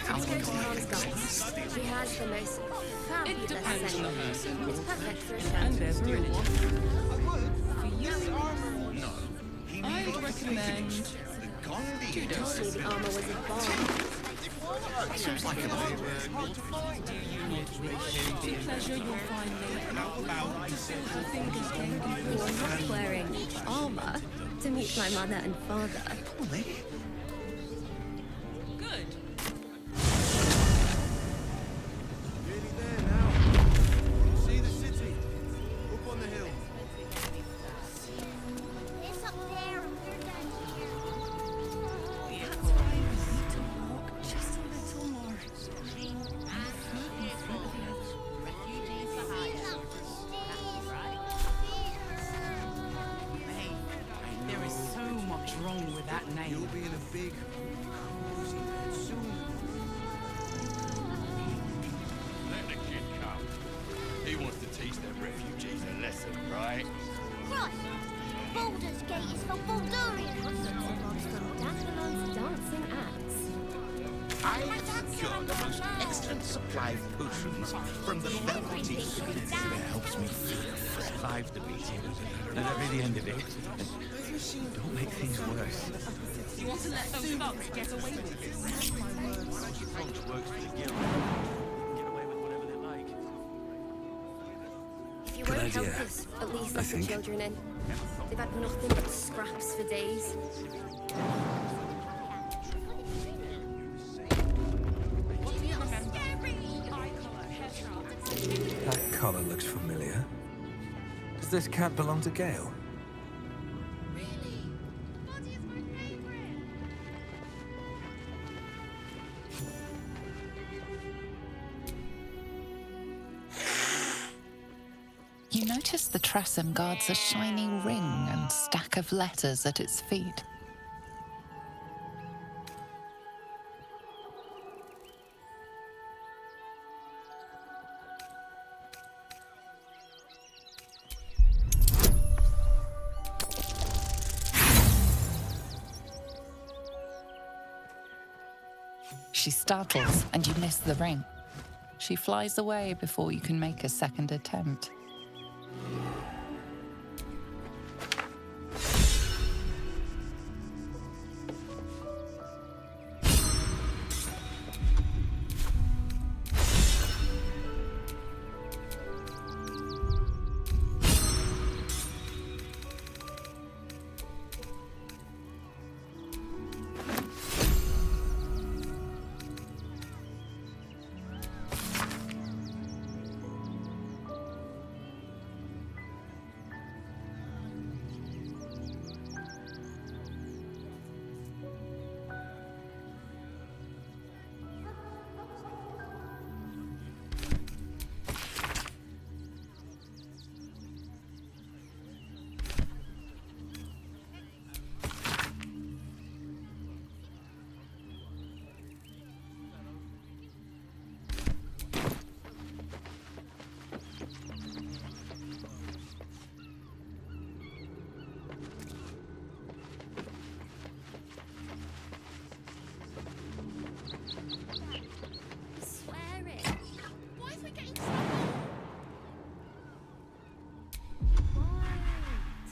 How long is it? She has the most It fabulous depends on the scent. person. It's perfect for a And shirt. there's religion. For you, No. He I needed would to recommend the Gandhi. 2 Told me days. the armor was a bomb. Seems like a bit. To pleasure your fine lady. To simple things You are not wearing armor to meet my mother and father. Good. Nearly there now. See the city. Up on the hill. It's up there and we're down here. That's why we need to walk just a little more. Refugees for hire. There is so much wrong with that name. You'll be in a big, cozy bed soon. Let the kid come. He wants to teach them refugees a lesson, right? Right. Baldur's Gate is for Baldurians. From Daphnemon's dancing acts. I've got the most excellent supply of potions from the velvety sweet that helps me survive the meeting. And at the end of it, don't make things worse. You want to let those thugs get away with this? Folks works for the guild. Get away with whatever they like. If you Good won't help idea, us, at least I let the think. children in. They've had nothing but scraps for days. That collar looks familiar. Does this cat belong to Gale? You notice the Tressum guards a shiny ring and stack of letters at its feet. She startles and you miss the ring. She flies away before you can make a second attempt. Swear it. Why is we getting so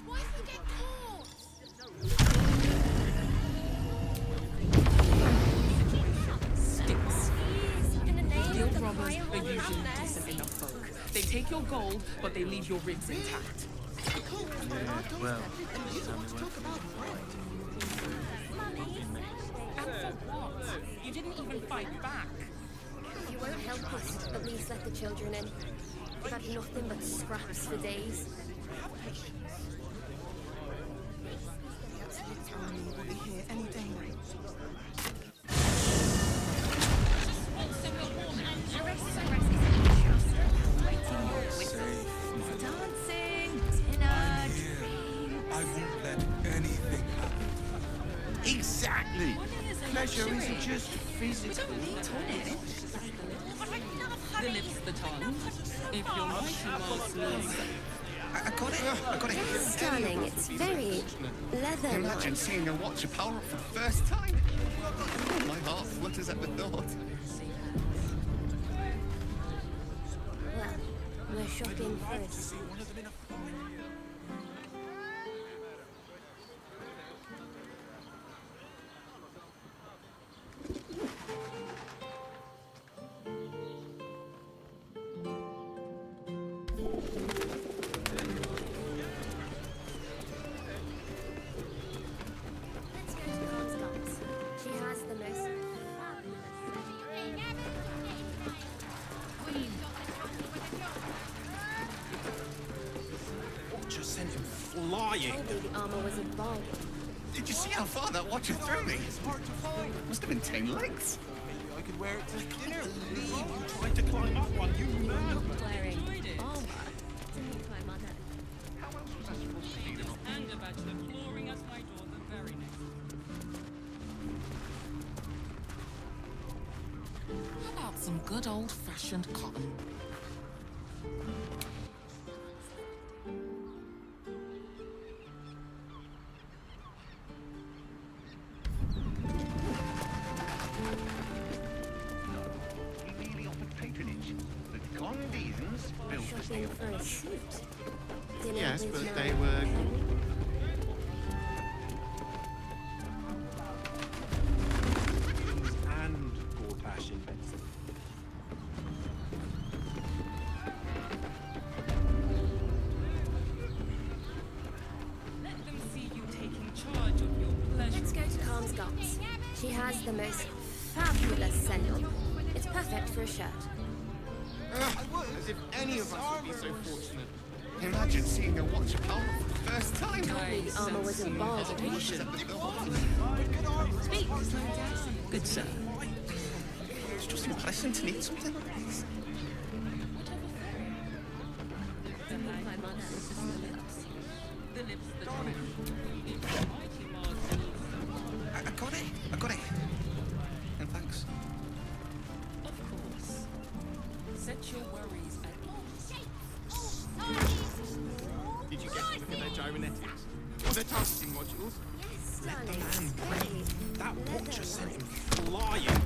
Why is we getting caught? Sticks. In the name Guild of the robbers fire are all usually around there. decent enough folk. They take your gold, but they leave your ribs intact. Well, And for what? You didn't even fight back. If you won't help us, at least let the children in. They've had nothing but scraps for days. We'll be here any day now. Dancing in a dream. I won't let anything happen. exactly. Pleasure isn't just physical. The lips, the tongue. If you're mighty Muslims, I got it. I got it. Stunning. It's very leather-like. Imagine seeing a watcher power up for the first time. My heart flutters at the thought. in first. Let's go to Comstock's. She has the most Watcher sent him flying. told me the armor was a bomb. Did you see how far that Watcher threw me? Must have been 10 lengths. I could wear it to dinner. You tried to climb up one, you man. Wearing armor to meet my mother. How else was I supposed to see them? And a bachelor clawing at my door the very next. How about some good old-fashioned cotton? He really offered patronage. The Condesans built this Shopping deal. for a suit. Dinner Yes, with but my they were... And poor passion. Let them see you taking charge of your pleasure. Let's go to Comstock's. She has the most fabulous sendal. It's perfect for a shirt. As if any of us would be so fortunate. Imagine seeing a Watcher pole for the first time. Told me the armor was a bomb. Speak, slow down. Good sir. It's just unpleasant to need something like this. To meet my mother. The lips that mighty Mars. I got it. I got it. And thanks. Of course. Set your worries at ease. Did you get to look at their gyrometics? Or their targeting modules? Yes, darling. Very That Watcher leather-like. sent him flying.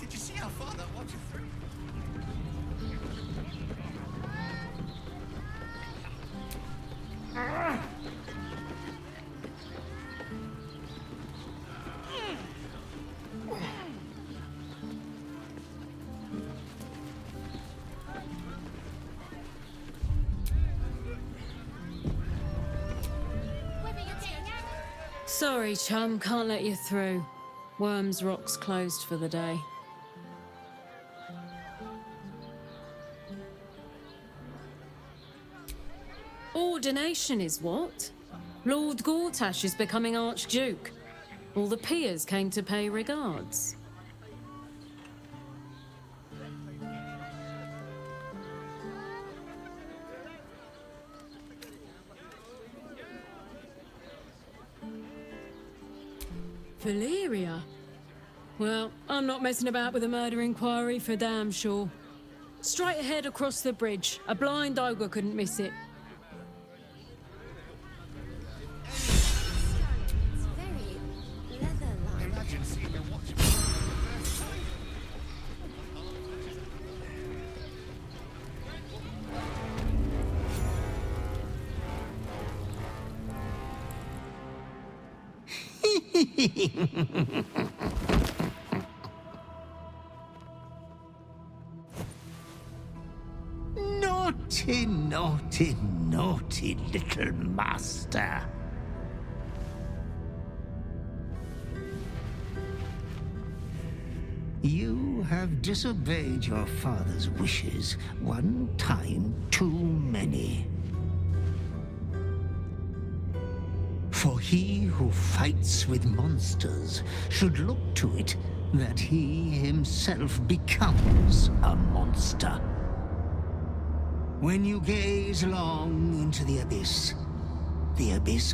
Did you see how far that Watcher threw? Sorry, chum, can't let you through. Worms Rock's closed for the day. Ordination is what? Lord Gortash is becoming Archduke. All the peers came to pay regards. Valeria? Well, I'm not messing about with a murder inquiry for damn sure. Straight ahead across the bridge. A blind ogre couldn't miss it. It's very leather-like. Imagine seeing a Watcher pole for the first time. Naughty, naughty, naughty little master. You have disobeyed your father's wishes one time too many. For he who fights with monsters should look to it that he himself becomes a monster. When you gaze long into the abyss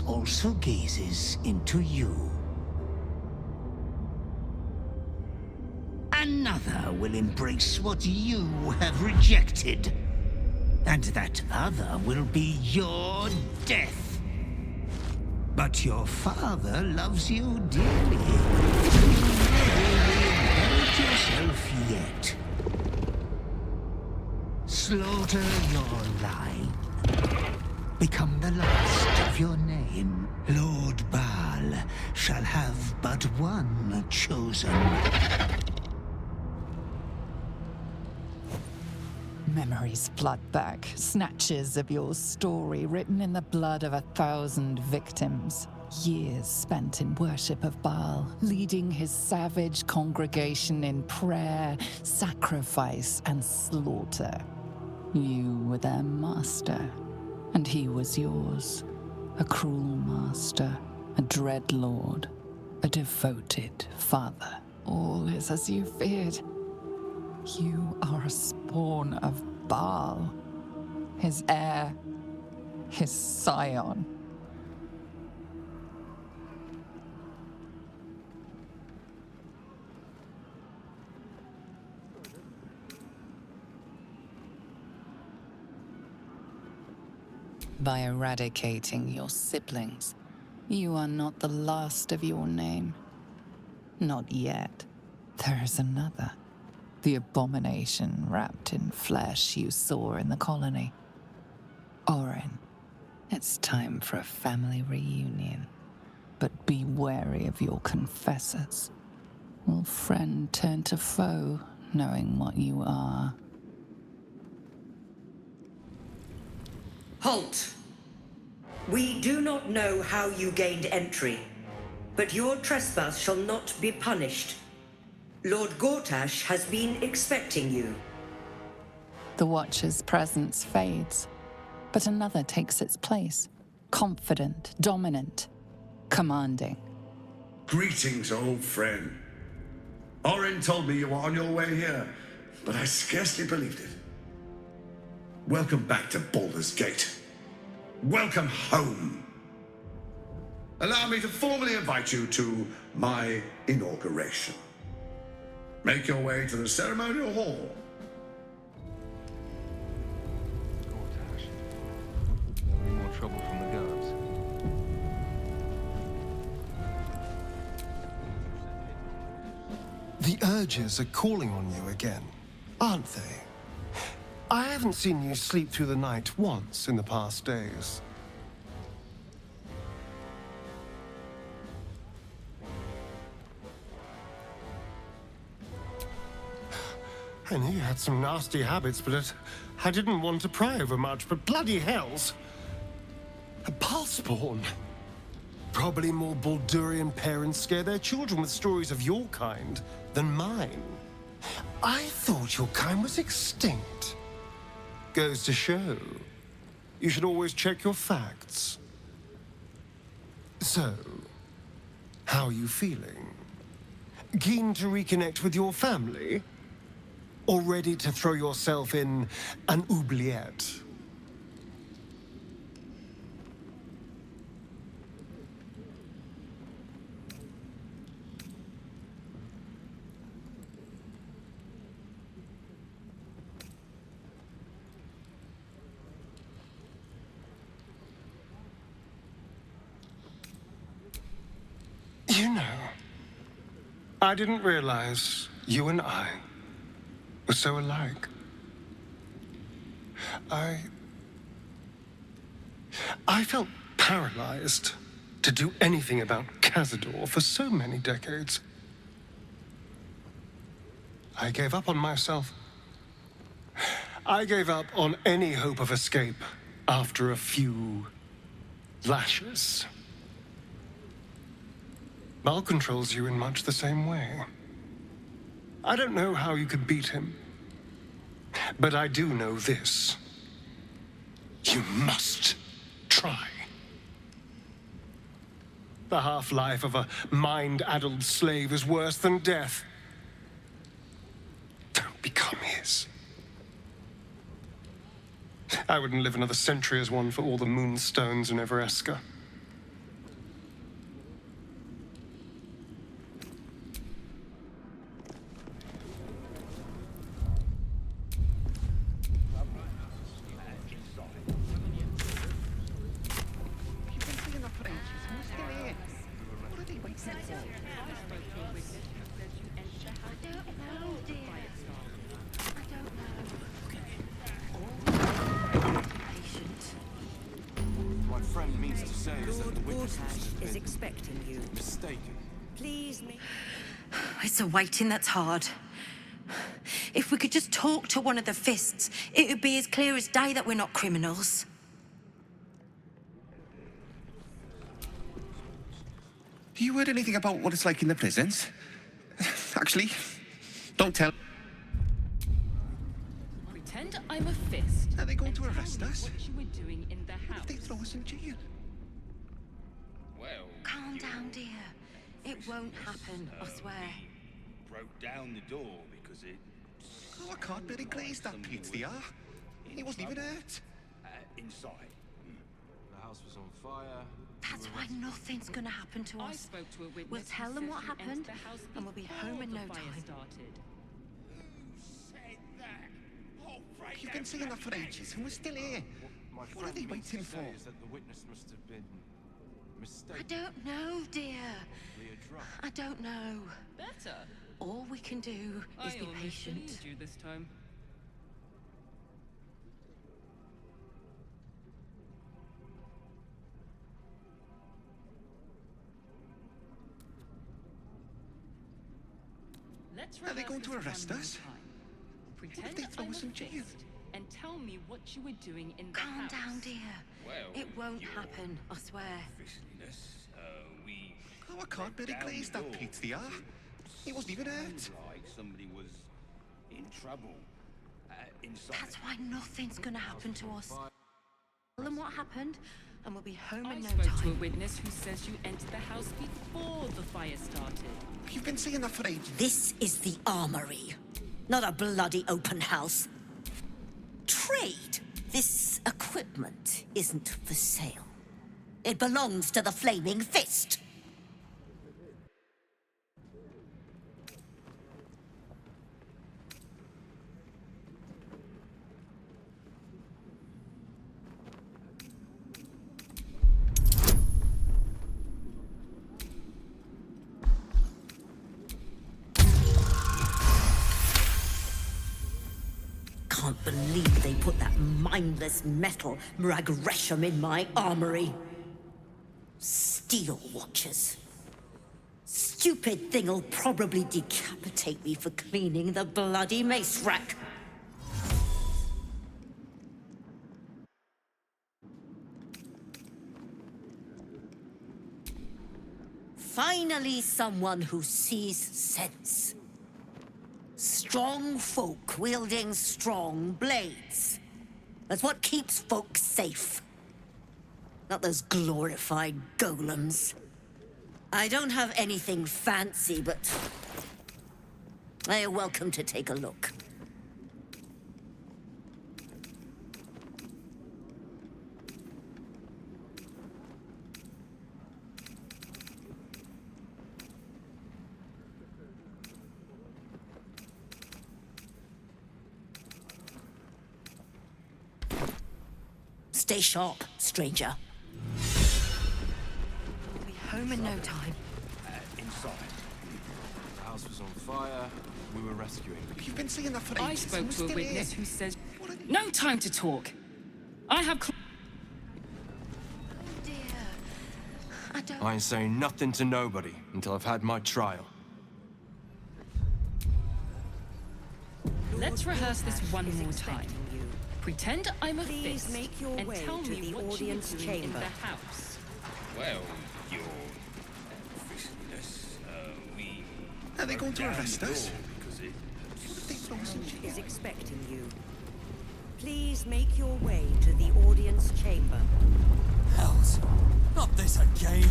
also gazes into you. Another will embrace what you have rejected, and that other will be your death. But your father loves you dearly. You never reinvent yourself yet. slaughter your line. Become the last of your name. Lord Baal shall have but one chosen. Memories flood back, snatches of your story written in the blood of 1,000 victims. Years spent in worship of Baal, leading his savage congregation in prayer, sacrifice, and slaughter. You were their master, and he was yours. A cruel master, a dread lord, a devoted father. All is as you feared. You are a spawn of Baal, his heir, his scion. By eradicating your siblings, you are not the last of your name. Not yet. There is another. The abomination wrapped in flesh you saw in the colony. Orin, it's time for a family reunion. But be wary of your confessors. Will friend turn to foe, knowing what you are? Halt! We do not know how you gained entry, but your trespass shall not be punished. Lord Gortash has been expecting you. The Watcher's presence fades, but another takes its place. Confident, dominant, commanding. Greetings, old friend. Orin told me you were on your way here, but I scarcely believed it. Welcome back to Baldur's Gate. Welcome home. Allow me to formally invite you to my inauguration. Make your way to the ceremonial hall. No more trouble from the guards. The urges are calling on you again, aren't they? I haven't seen you sleep through the night once in the past days. I knew you had some nasty habits, but I didn't want to pry over much, but bloody hells! A pulse-born! Probably more Baldurian parents scare their children with stories of your kind than mine. I thought your kind was extinct. Goes to show, you should always check your facts. So, how are you feeling? Keen to reconnect with your family? Or ready to throw yourself in an oubliette? You know, I didn't realize you and I were so alike. I felt paralyzed to do anything about Cazador for so many decades. I gave up on myself. I gave up on any hope of escape after a few lashes. Mal controls you in much the same way. I don't know how you could beat him, but I do know this. You must try. The half-life of a mind-addled slave is worse than death. Don't become his. I wouldn't live another century as one for all the moonstones in Everesca. Gortash is expecting you. Mistaken. Please make... It's the waiting that's hard. If we could just talk to one of the fists, it would be as clear as day that we're not criminals. You heard anything about what it's like in the prisons? Actually, don't tell. Pretend I'm a fist. Are they going and to arrest tell me us? What you were doing in the house? If they throw us in jail. Well, Calm down, dear. It won't happen, I swear. broke down the door because it... Oh, I can't really glaze that pizza. He wasn't even hurt. Inside. The house was on fire. That's why nothing's gonna happen to I us. spoke to a witness. We'll tell who them says what you happened, entered the house and we'll be home in before no the fire time. started. You've been saying that for ages, and we're still here. What are they waiting for? Is that the witness must have been mistaken. I don't know, dear. Probably a drug. I don't know. Better. All we can do is I be almost patient. believed you this time. Let's Are they rehearse going to this arrest one more us? time. What if Pretend they throw I'm us a in jail? fist and tell me what you were doing in the Calm house. down, dear. Well, It won't happen, I swear. Officialness, we... Oh, I can't really down glaze the that door pizza. because He wasn't even hurt. seemed like somebody was in trouble. Inside. That's why nothing's gonna happen to us. Tell them what happened, and we'll be home I in no spoke to a time. witness who says you entered the house before the fire started. You've been saying that for ages. This is the armory, not a bloody open house. Trade. This equipment isn't for sale. It belongs to the Flaming Fist. Can't believe they put that mindless metal Mragresham in my armory. Steel watchers. Stupid thing'll probably decapitate me for cleaning the bloody mace rack. Finally, someone who sees sense. Strong folk wielding strong blades. That's what keeps folk safe. Not those glorified golems. I don't have anything fancy, but you're welcome to take a look. Stay sharp, stranger. We'll be home in no time. Inside. The house was on fire. We were rescuing. You've been saying that for I ages. spoke and we're to a still witness here. who says, no time to talk. I have... Dear, I don't... I ain't saying nothing to nobody until I've had my trial. Let's rehearse this one more time. Pretend I'm a Please fist make your and way tell to me the what audience you were doing in chamber. the house. Well, your officialness, we... Are they going to broke down arrest the us? door because it... What if they throw us in jail? Is expecting you. Please make your way to the audience chamber. Hells. Not this again.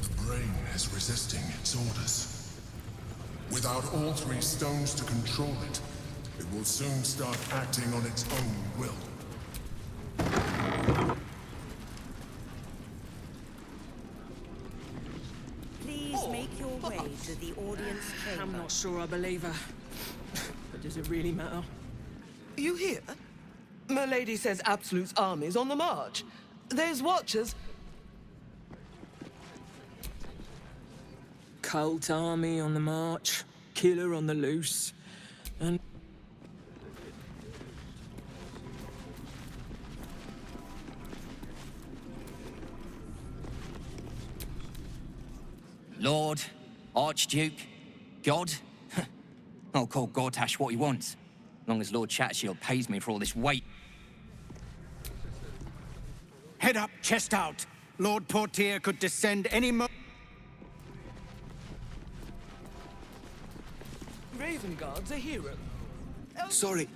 The brain is resisting its orders. Without all three stones to control it, it will soon start acting on its own will. Please make your way to the audience chamber. I'm not sure I believe her. But does it really matter? You hear? My lady says Absolute's army's on the march. There's watchers. Cult army on the march, killer on the loose, and... Lord, Archduke, God. I'll call Gortash what he wants, as long as Lord Chatshield pays me for all this weight. Head up, chest out. Lord Portier could descend any Ravenguard's a hero. Sorry,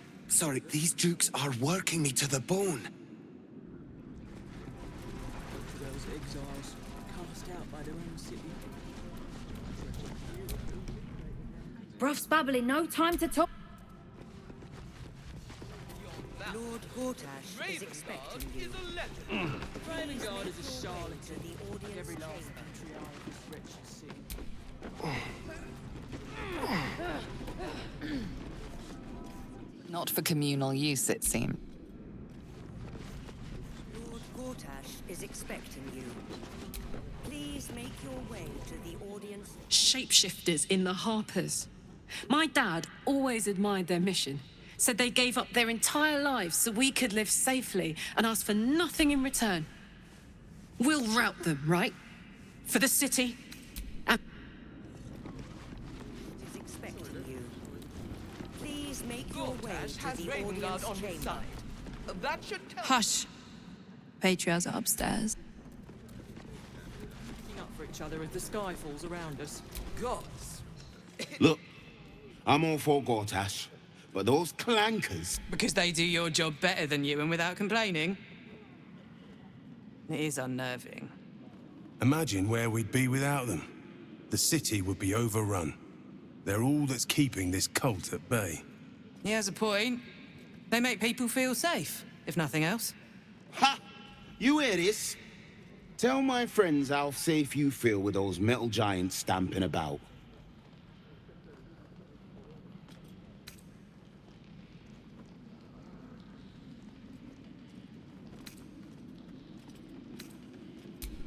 these dukes are working me to the bone. Those exiles cast out by their own city. Bruff's babbling, no time to talk. Lord Gortash is expecting you. Ravengard is a charlatan. Every last patriarch of this wretched city. Not for communal use, it seems. Lord Gortash is expecting you. Please make your way to the audience. Shapeshifters in the Harpers. My dad always admired their mission. Said they gave up their entire lives so we could live safely and ask for nothing in return. We'll rout them, right? For the city. And Is expecting you. Please make your way Gortash to has the Ravengard audience on his chamber. side. That should tell. Hush. Patriarchs are upstairs. Looking up for each other as the sky falls around us. Gods. Look, I'm all for Gortash, but those clankers... Because they do your job better than you and without complaining. It is unnerving. Imagine where we'd be without them. The city would be overrun. They're all that's keeping this cult at bay. He has a point. They make people feel safe, if nothing else. Ha! You hear this? Tell my friends how safe you feel with those metal giants stamping about.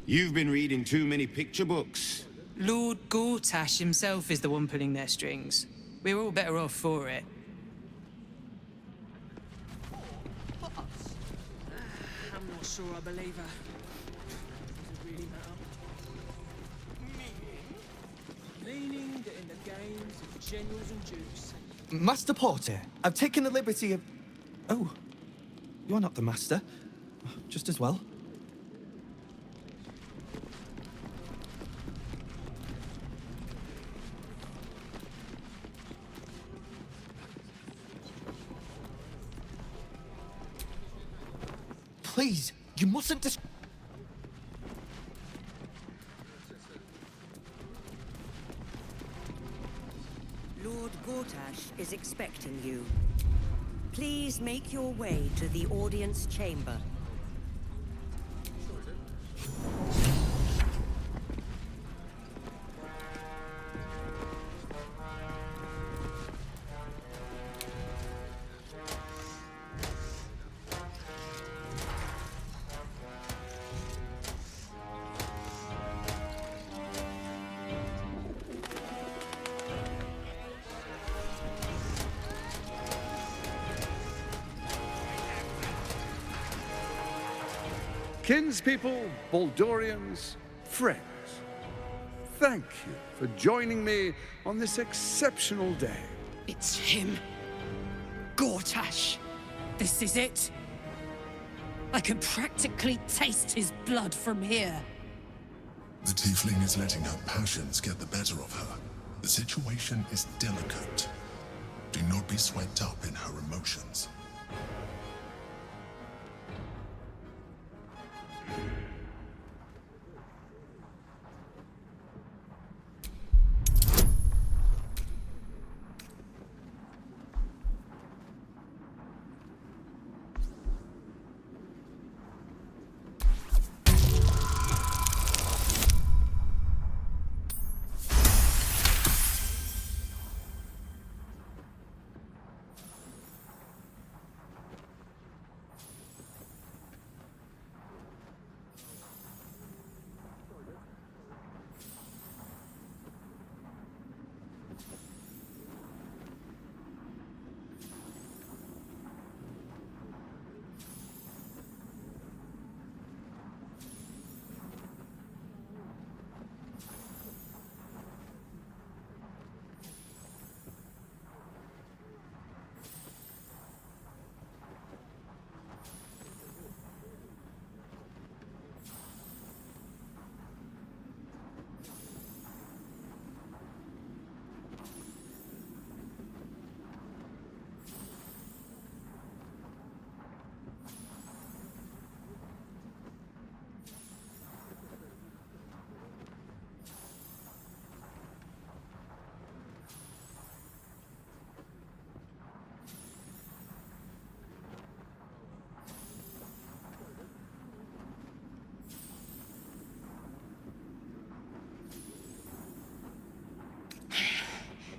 You've been reading too many picture books. Lord Gortash himself is the one pulling their strings. We're all better off for it. I'm not sure I believe her. Does it really matter? Meaning that in the games of generals and dukes. Master Porter, I've taken the liberty of... Oh, you're not the master. Just as well. Please, you mustn't Lord Gortash is expecting you. Please make your way to the audience chamber. Kinspeople, Baldurians, friends, thank you for joining me on this exceptional day. it's him. Gortash. This is it. I can practically taste his blood from here. The tiefling is letting her passions get the better of her. The situation is delicate. Do not be swept up in her emotions.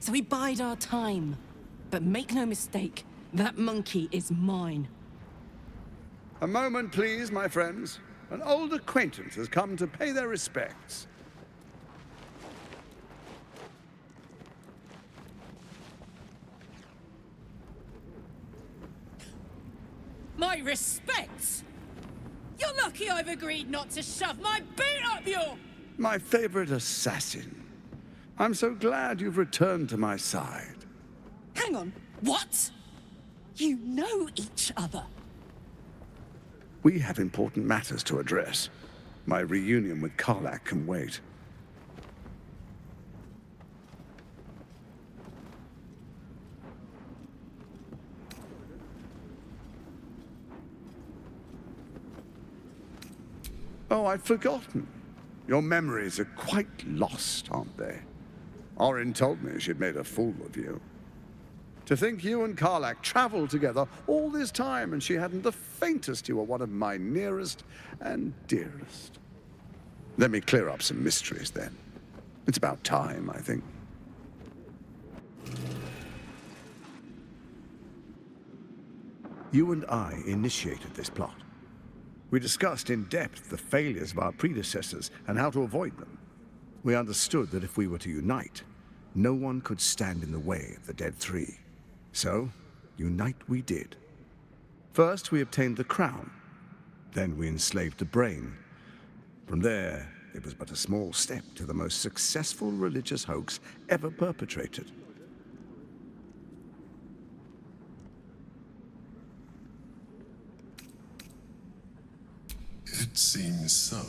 So we bide our time. But make no mistake, that monkey is mine. A moment, please, my friends. An old acquaintance has come to pay their respects. My respects? You're lucky I've agreed not to shove my boot up your... My favorite assassin. I'm so glad you've returned to my side. Hang on, what? You know each other? We have important matters to address. My reunion with Karlach can wait. Oh, I'd forgotten. Your memories are quite lost, aren't they? Orin told me she'd made a fool of you. To think you and Karlach traveled together all this time and she hadn't the faintest you were one of my nearest and dearest. Let me clear up some mysteries then. It's about time, I think. You and I initiated this plot. We discussed in depth the failures of our predecessors and how to avoid them. We understood that if we were to unite, no one could stand in the way of the Dead Three. So, unite we did. First, we obtained the crown. Then we enslaved the brain. From there, it was but a small step to the most successful religious hoax ever perpetrated. It seems so.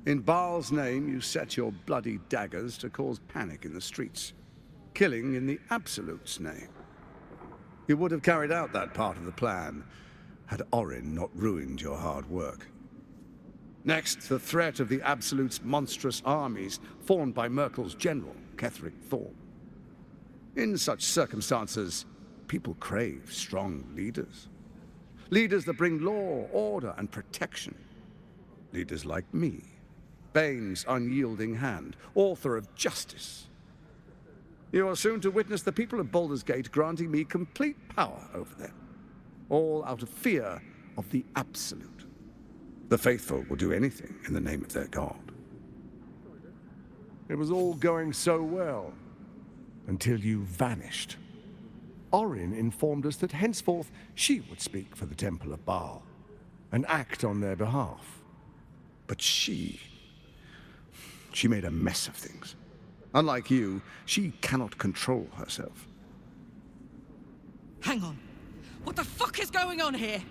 In Baal's name, you set your bloody daggers to cause panic in the streets, killing in the Absolute's name. You would have carried out that part of the plan had Orin not ruined your hard work. Next, the threat of the Absolute's monstrous armies formed by Merkel's general, Ketheric Thorm. In such circumstances, people crave strong leaders. Leaders that bring law, order, and protection. Leaders like me, Bane's unyielding hand, author of justice. You are soon to witness the people of Baldur's Gate granting me complete power over them, all out of fear of the Absolute. The faithful will do anything in the name of their god. It was all going so well, until you vanished. Orin informed us that henceforth she would speak for the Temple of Baal, and act on their behalf. But she made a mess of things. Unlike you, she cannot control herself. Hang on. What the fuck is going on here?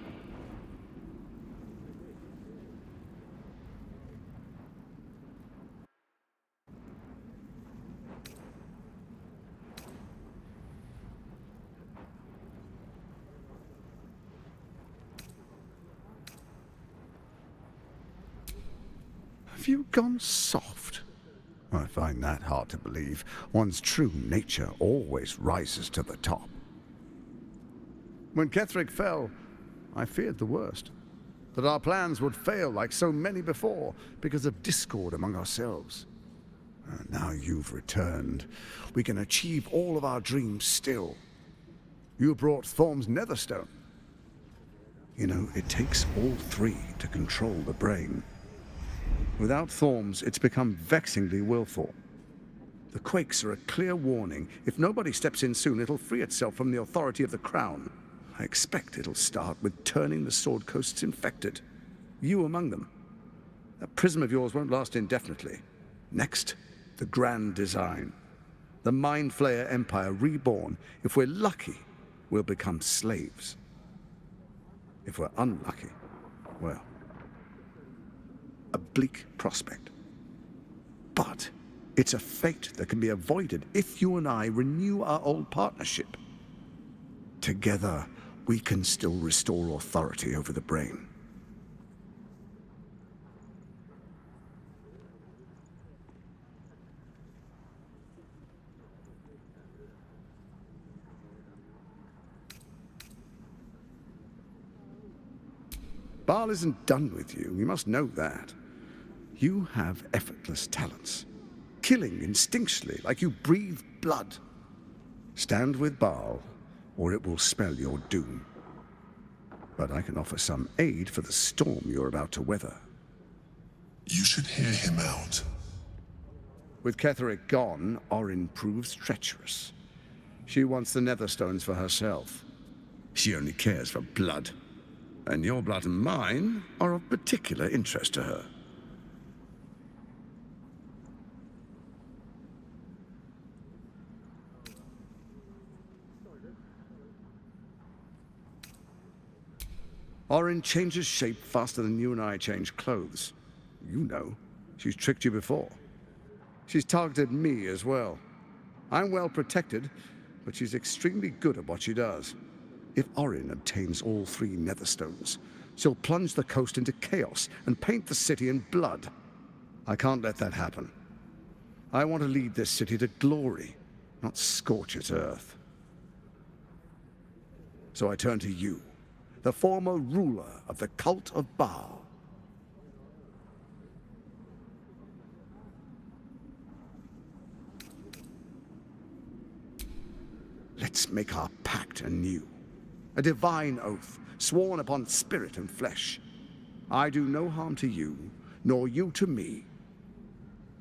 Have you gone soft? I find that hard to believe. One's true nature always rises to the top. When Ketheric fell, I feared the worst. That our plans would fail like so many before because of discord among ourselves. Now you've returned. We can achieve all of our dreams still. You brought Thorm's Netherstone. You know, it takes all three to control the brain. Without Thorm's, it's become vexingly willful. The quakes are a clear warning. If nobody steps in soon, it'll free itself from the authority of the Crown. I expect it'll start with turning the Sword Coasts infected. You among them. That prism of yours won't last indefinitely. Next, the grand design. The Mind Flayer Empire reborn. If we're lucky, we'll become slaves. If we're unlucky, well, a bleak prospect. But it's a fate that can be avoided if you and I renew our old partnership. Together, we can still restore authority over the brain. Baal isn't done with you. You must know that. You have effortless talents. killing instinctually, like you breathe blood. Stand with Baal, or it will spell your doom. But I can offer some aid for the storm you're about to weather. You should hear him out. With Ketheric gone, Orin proves treacherous. She wants the Netherstones for herself. She only cares for blood. And your blood and mine are of particular interest to her. Orin changes shape faster than you and I change clothes. You know, she's tricked you before. She's targeted me as well. I'm well protected, but she's extremely good at what she does. If Orin obtains all 3 Netherstones, she'll plunge the coast into chaos and paint the city in blood. I can't let that happen. I want to lead this city to glory, not scorch its earth. So I turn to you, the former ruler of the cult of Baal. Let's make our pact anew. A divine oath, sworn upon spirit and flesh. I do no harm to you, nor you to me.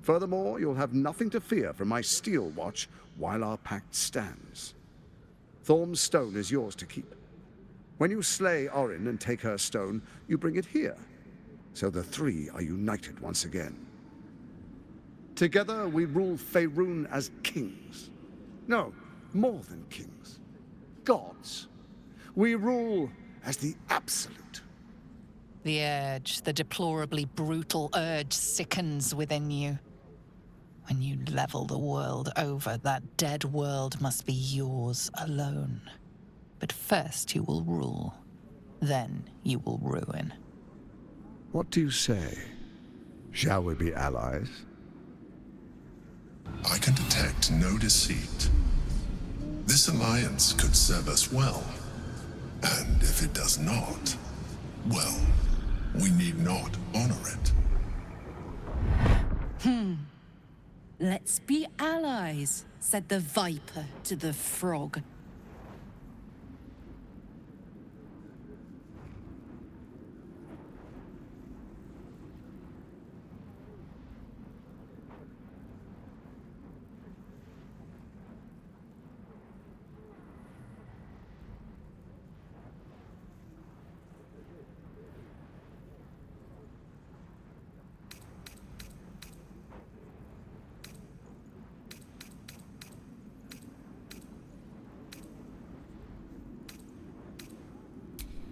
Furthermore, you'll have nothing to fear from my steel watch while our pact stands. Thorm's stone is yours to keep. When you slay Orin and take her stone, you bring it here, so the 3 are united once again. Together we rule Faerun as kings. No, more than kings. Gods. We rule as the absolute. The urge, the deplorably brutal urge, sickens within you. When you level the world over, that dead world must be yours alone. But first you will rule. Then you will ruin. What do you say? Shall we be allies? I can detect no deceit. This alliance could serve us well. And if it does not, well, we need not honor it. Let's be allies, said the viper to the frog.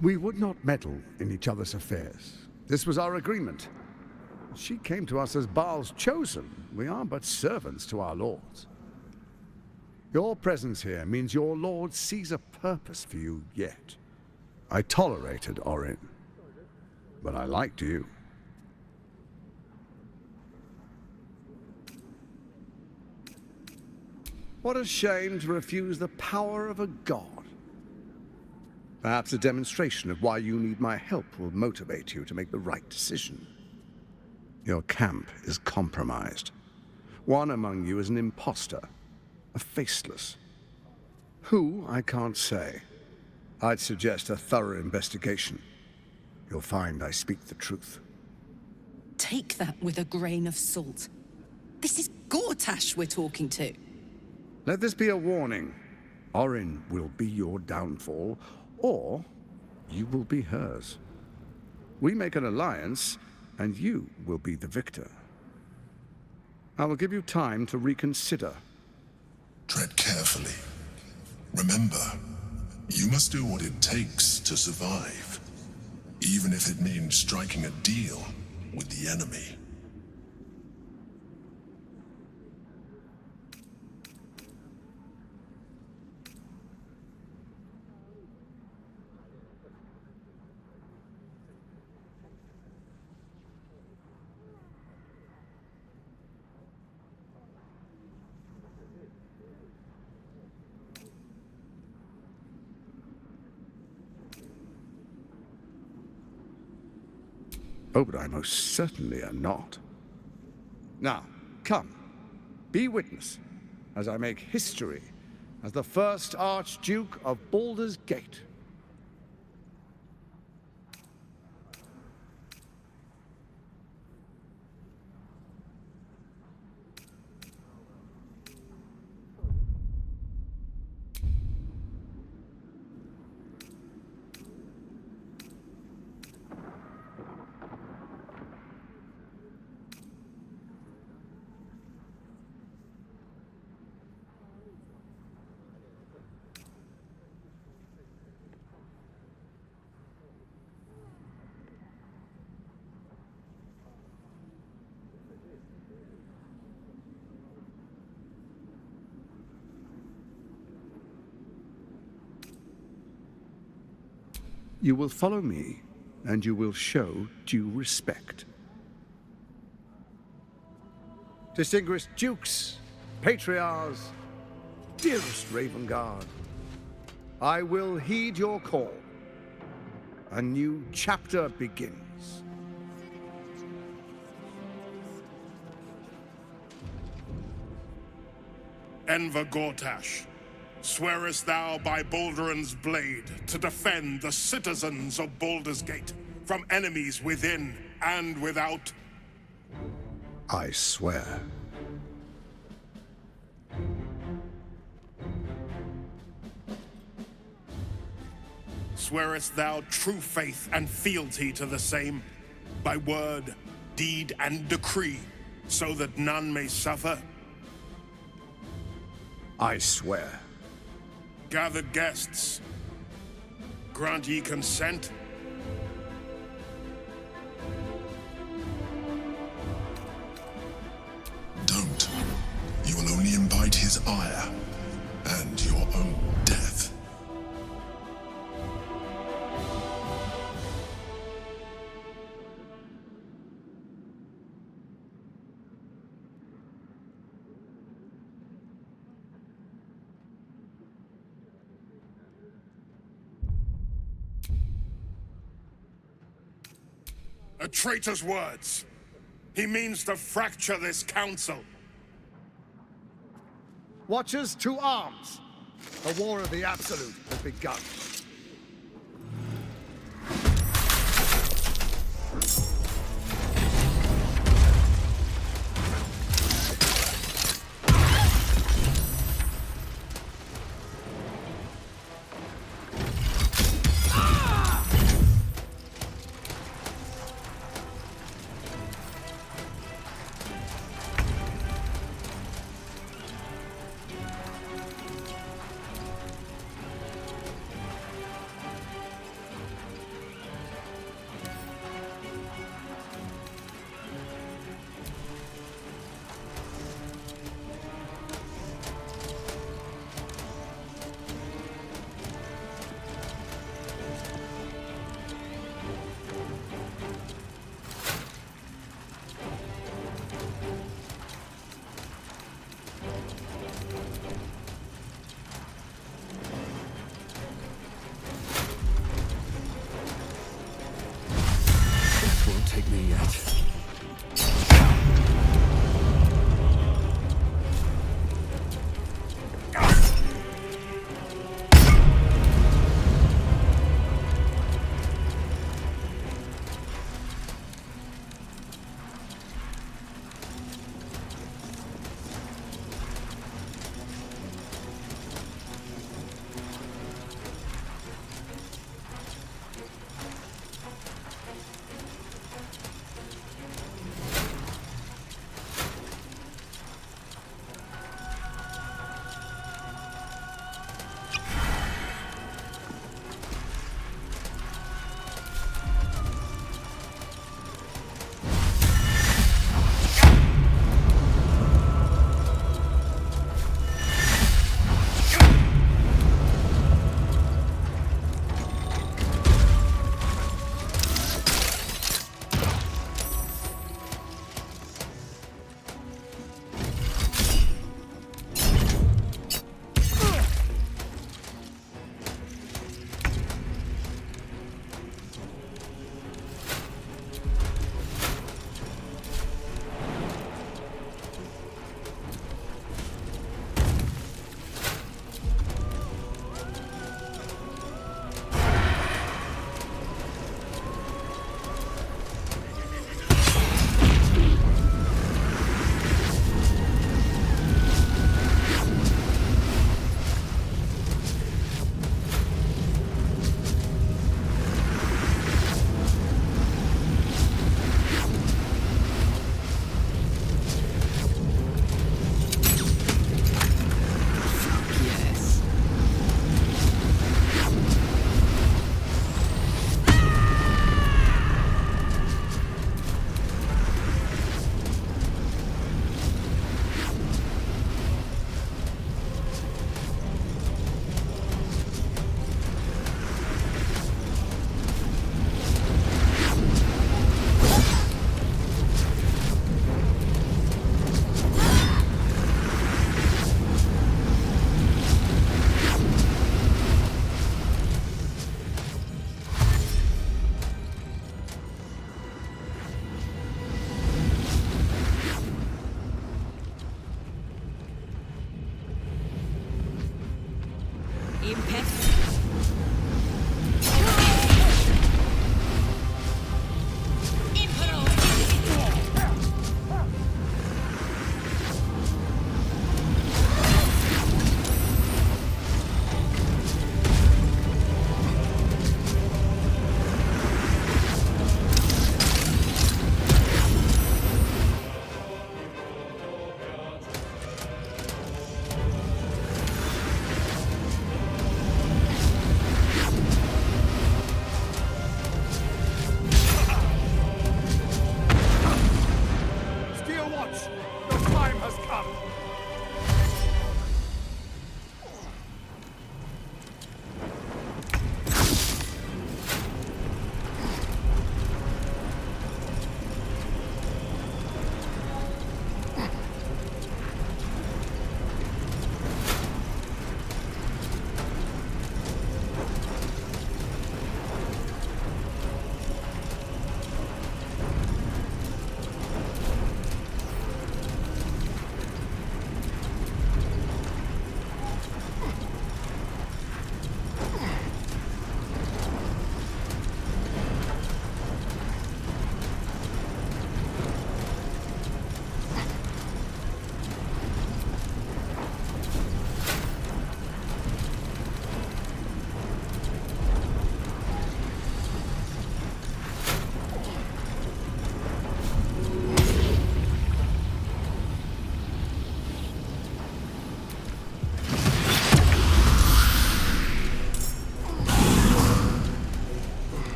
We would not meddle in each other's affairs. This was our agreement. She came to us as Baal's chosen. We are but servants to our lords. Your presence here means your lord sees a purpose for you yet. I tolerated Orin, but I liked you. What a shame to refuse the power of a god. Perhaps a demonstration of why you need my help will motivate you to make the right decision. Your camp is compromised. One among you is an imposter, a faceless. Who, I can't say. I'd suggest a thorough investigation. You'll find I speak the truth. Take that with a grain of salt. This is Gortash we're talking to. Let this be a warning. Orin will be your downfall, or you will be hers. We make an alliance, and you will be the victor. I will give you time to reconsider. Tread carefully. Remember, you must do what it takes to survive, even if it means striking a deal with the enemy. Oh, but I most certainly am not. Now, come. Be witness as I make history as the first Archduke of Baldur's Gate. You will follow me, and you will show due respect. Distinguished dukes, patriarchs, dearest Raven Guard, I will heed your call. A new chapter begins. Enver Gortash, swearest thou by Balduran's blade to defend the citizens of Baldur's Gate from enemies within and without? I swear. Swearest thou true faith and fealty to the same, by word, deed, and decree, so that none may suffer? I swear. Gathered guests, grant ye consent? Don't. You will only invite his ire, and your own death. A traitor's words. He means to fracture this council. Watchers to arms. The war of the Absolute has begun.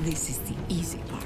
This is the easy part.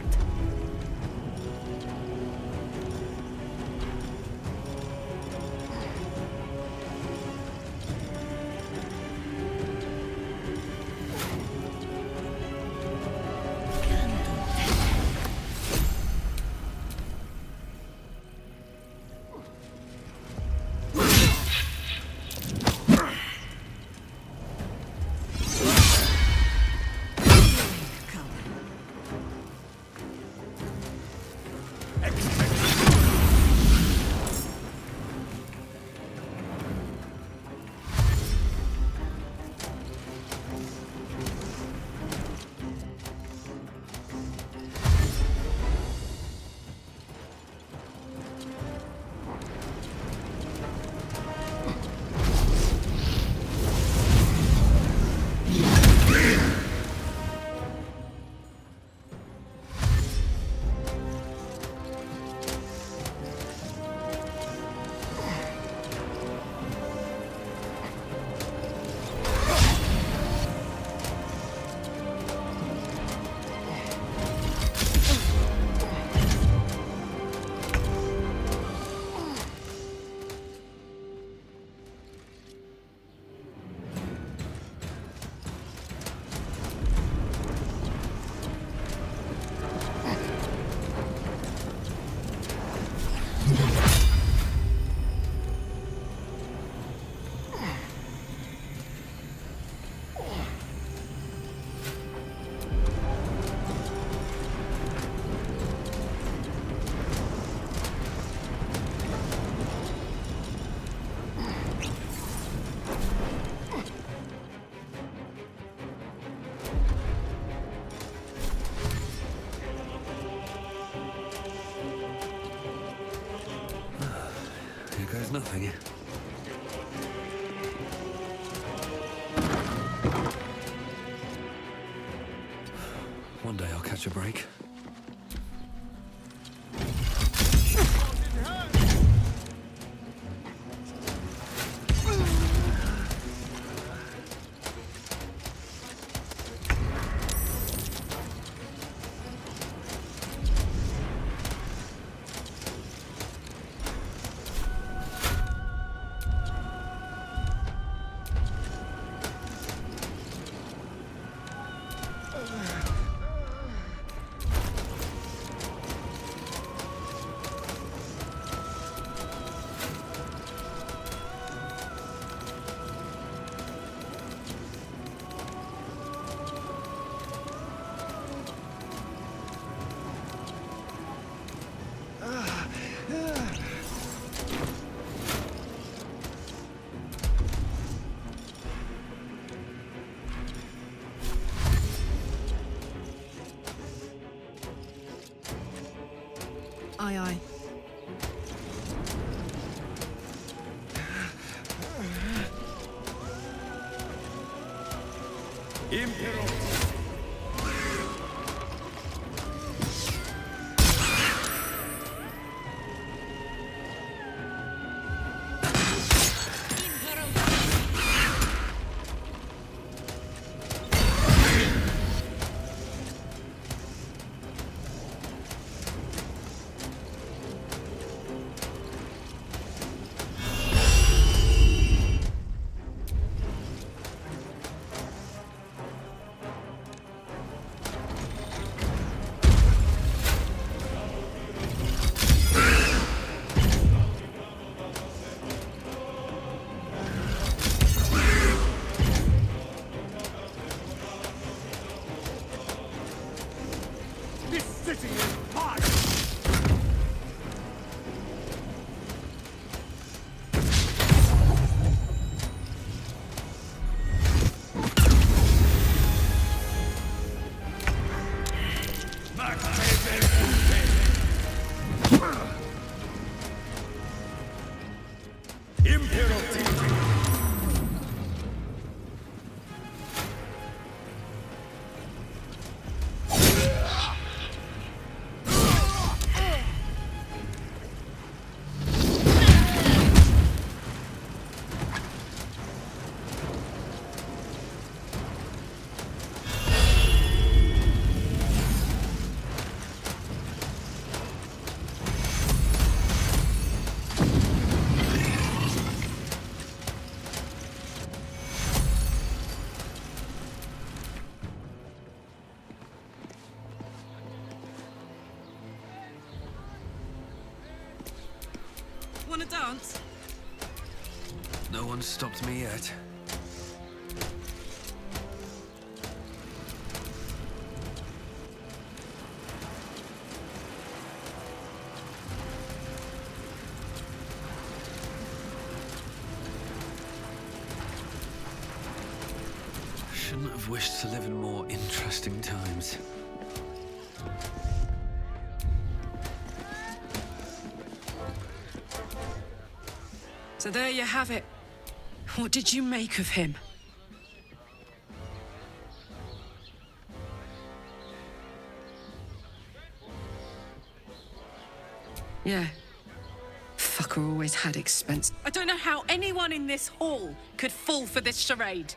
There's nothing. One day I'll catch a break. Aye, aye. This city is mine! Want to dance? No one's stopped me yet. Shouldn't have wished to live in more interesting times. So there you have it. What did you make of him? Yeah. Fucker always had expense. I don't know how anyone in this hall could fall for this charade.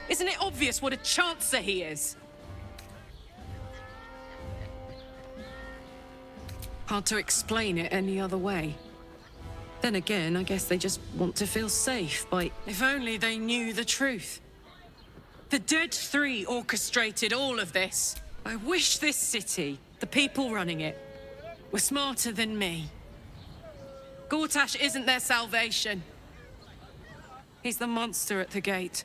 Isn't it obvious what a chancer he is? Hard to explain it any other way. Then again, I guess they just want to feel safe by... If only they knew the truth. The Dead Three orchestrated all of this. I wish this city, the people running it, were smarter than me. Gortash isn't their salvation. He's the monster at the gate.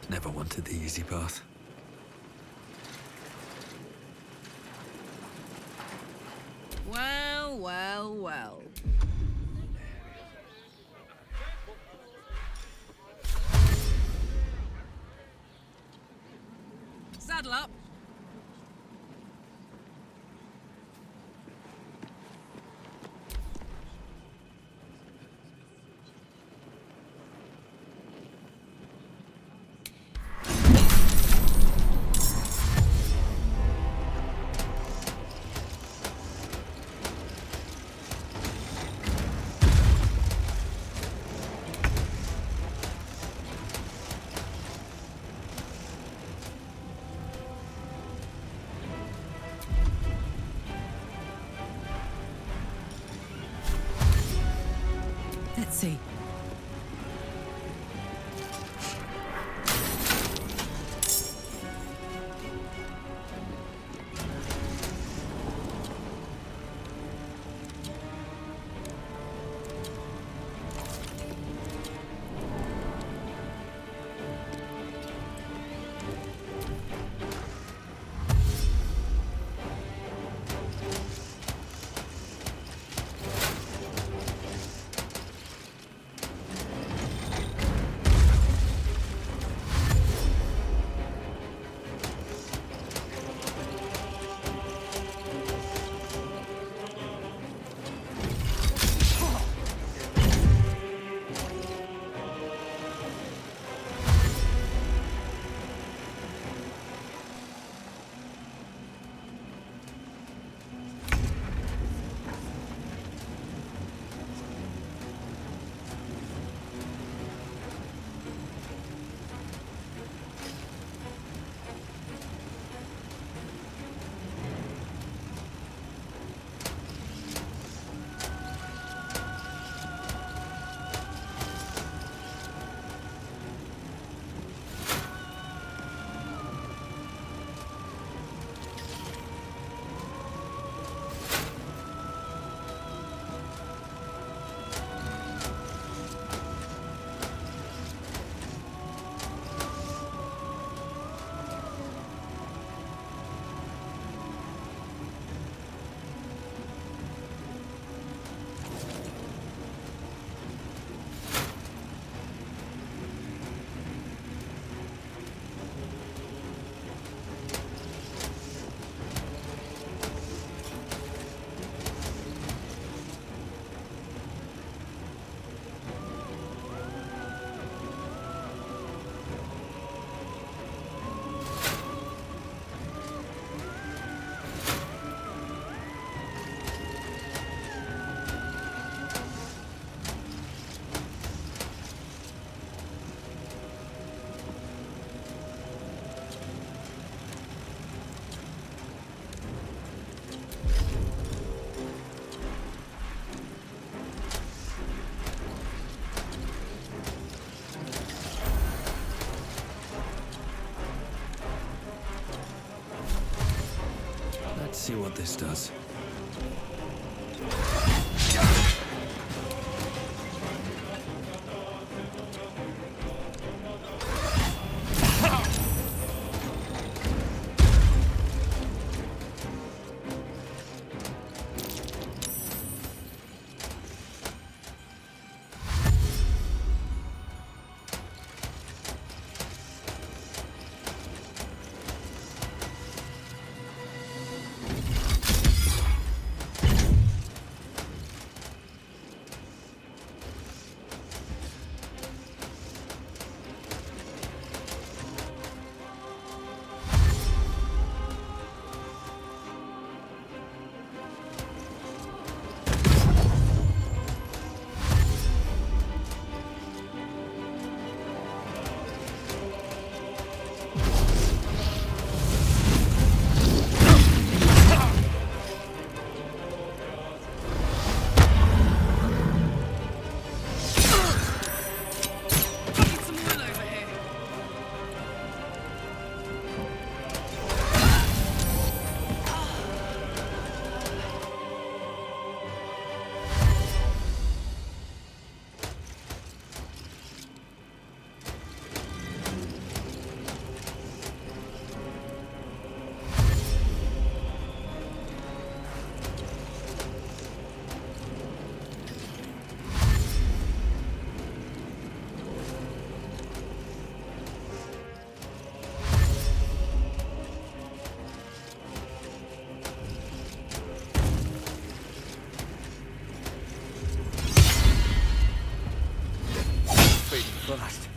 Never wanted the easy path. Well, well, well. Saddle up. Let's see. Let's see what this does. Blast.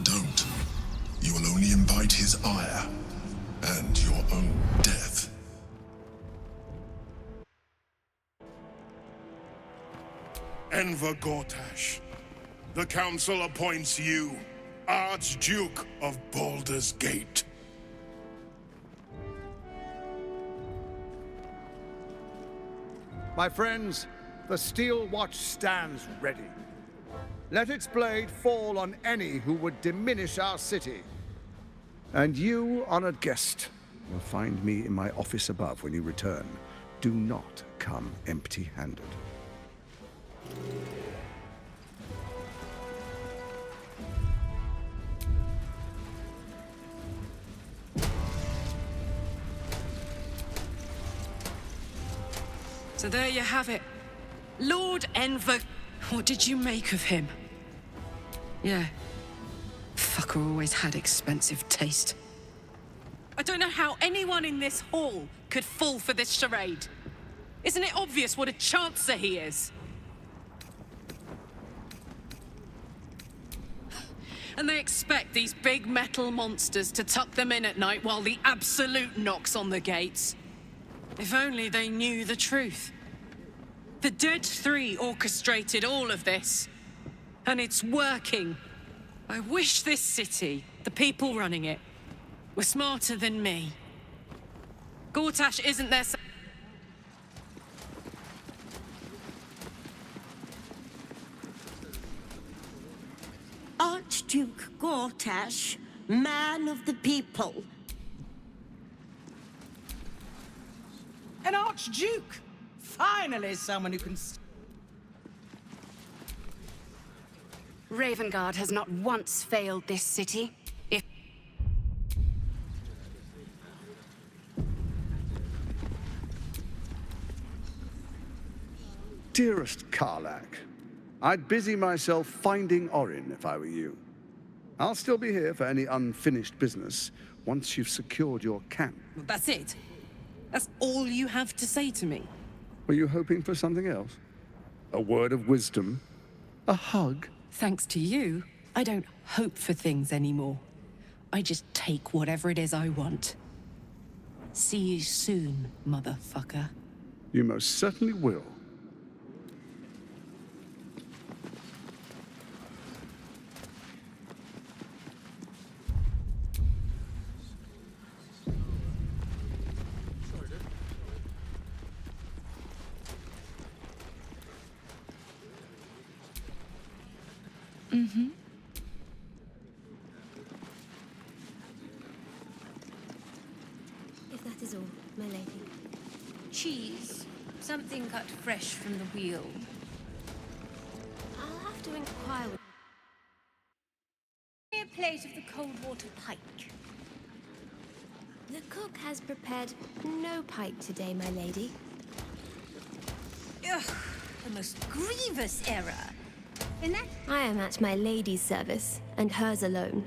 Don't. You will only invite his ire and your own death. Enver Gortash, the Council appoints you Archduke of Baldur's Gate. My friends, the Steel Watch stands ready. Let its blade fall on any who would diminish our city. And you, honored guest, will find me in my office above when you return do not come empty-handed. So there you have it. Lord Enver... What did you make of him? Yeah. Fucker always had expensive taste. I don't know how anyone in this hall could fall for this charade. Isn't it obvious what a chancer he is? And they expect these big metal monsters to tuck them in at night while the Absolute knocks on the gates. If only they knew the truth. The Dead Three orchestrated all of this. And it's working. I wish this city, the people running it, were smarter than me. Gortash isn't their... Archduke Gortash, man of the people. An Archduke! Finally, someone who can... Ravengard has not once failed this city. If... Dearest Karlak, I'd busy myself finding Orin if I were you. I'll still be here for any unfinished business once you've secured your camp. That's it? That's all you have to say to me? Were you hoping for something else? A word of wisdom? A hug? Thanks to you, I don't hope for things anymore. I just take whatever it is I want. See you soon, motherfucker. You most certainly will. Mm-hmm. If that is all, my lady. Cheese. Something cut fresh from the wheel. I'll have to inquire with... A plate of the cold water pike. The cook has prepared no pike today, my lady. Ugh, the most grievous error. In that... I am at my lady's service, and hers alone.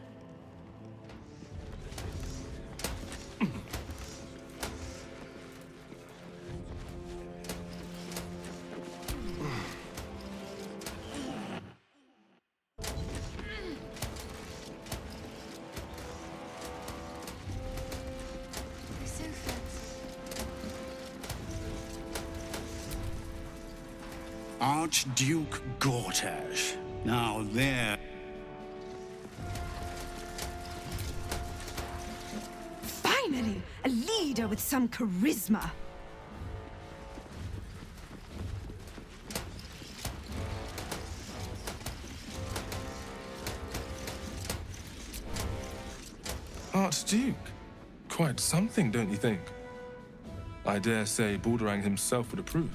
Archduke Gortash. Now there... Finally, a leader with some charisma. Archduke? Quite something, don't you think? I dare say Baldur himself would approve.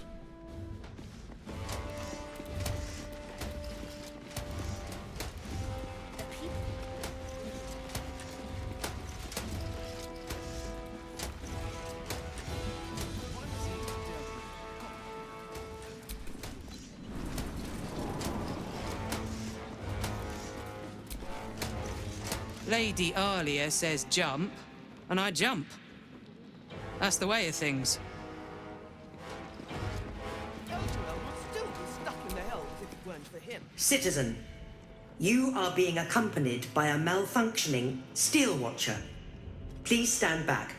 Lady Alia says jump, and I jump. That's the way of things. Citizen, you are being accompanied by a malfunctioning steel watcher. Please stand back.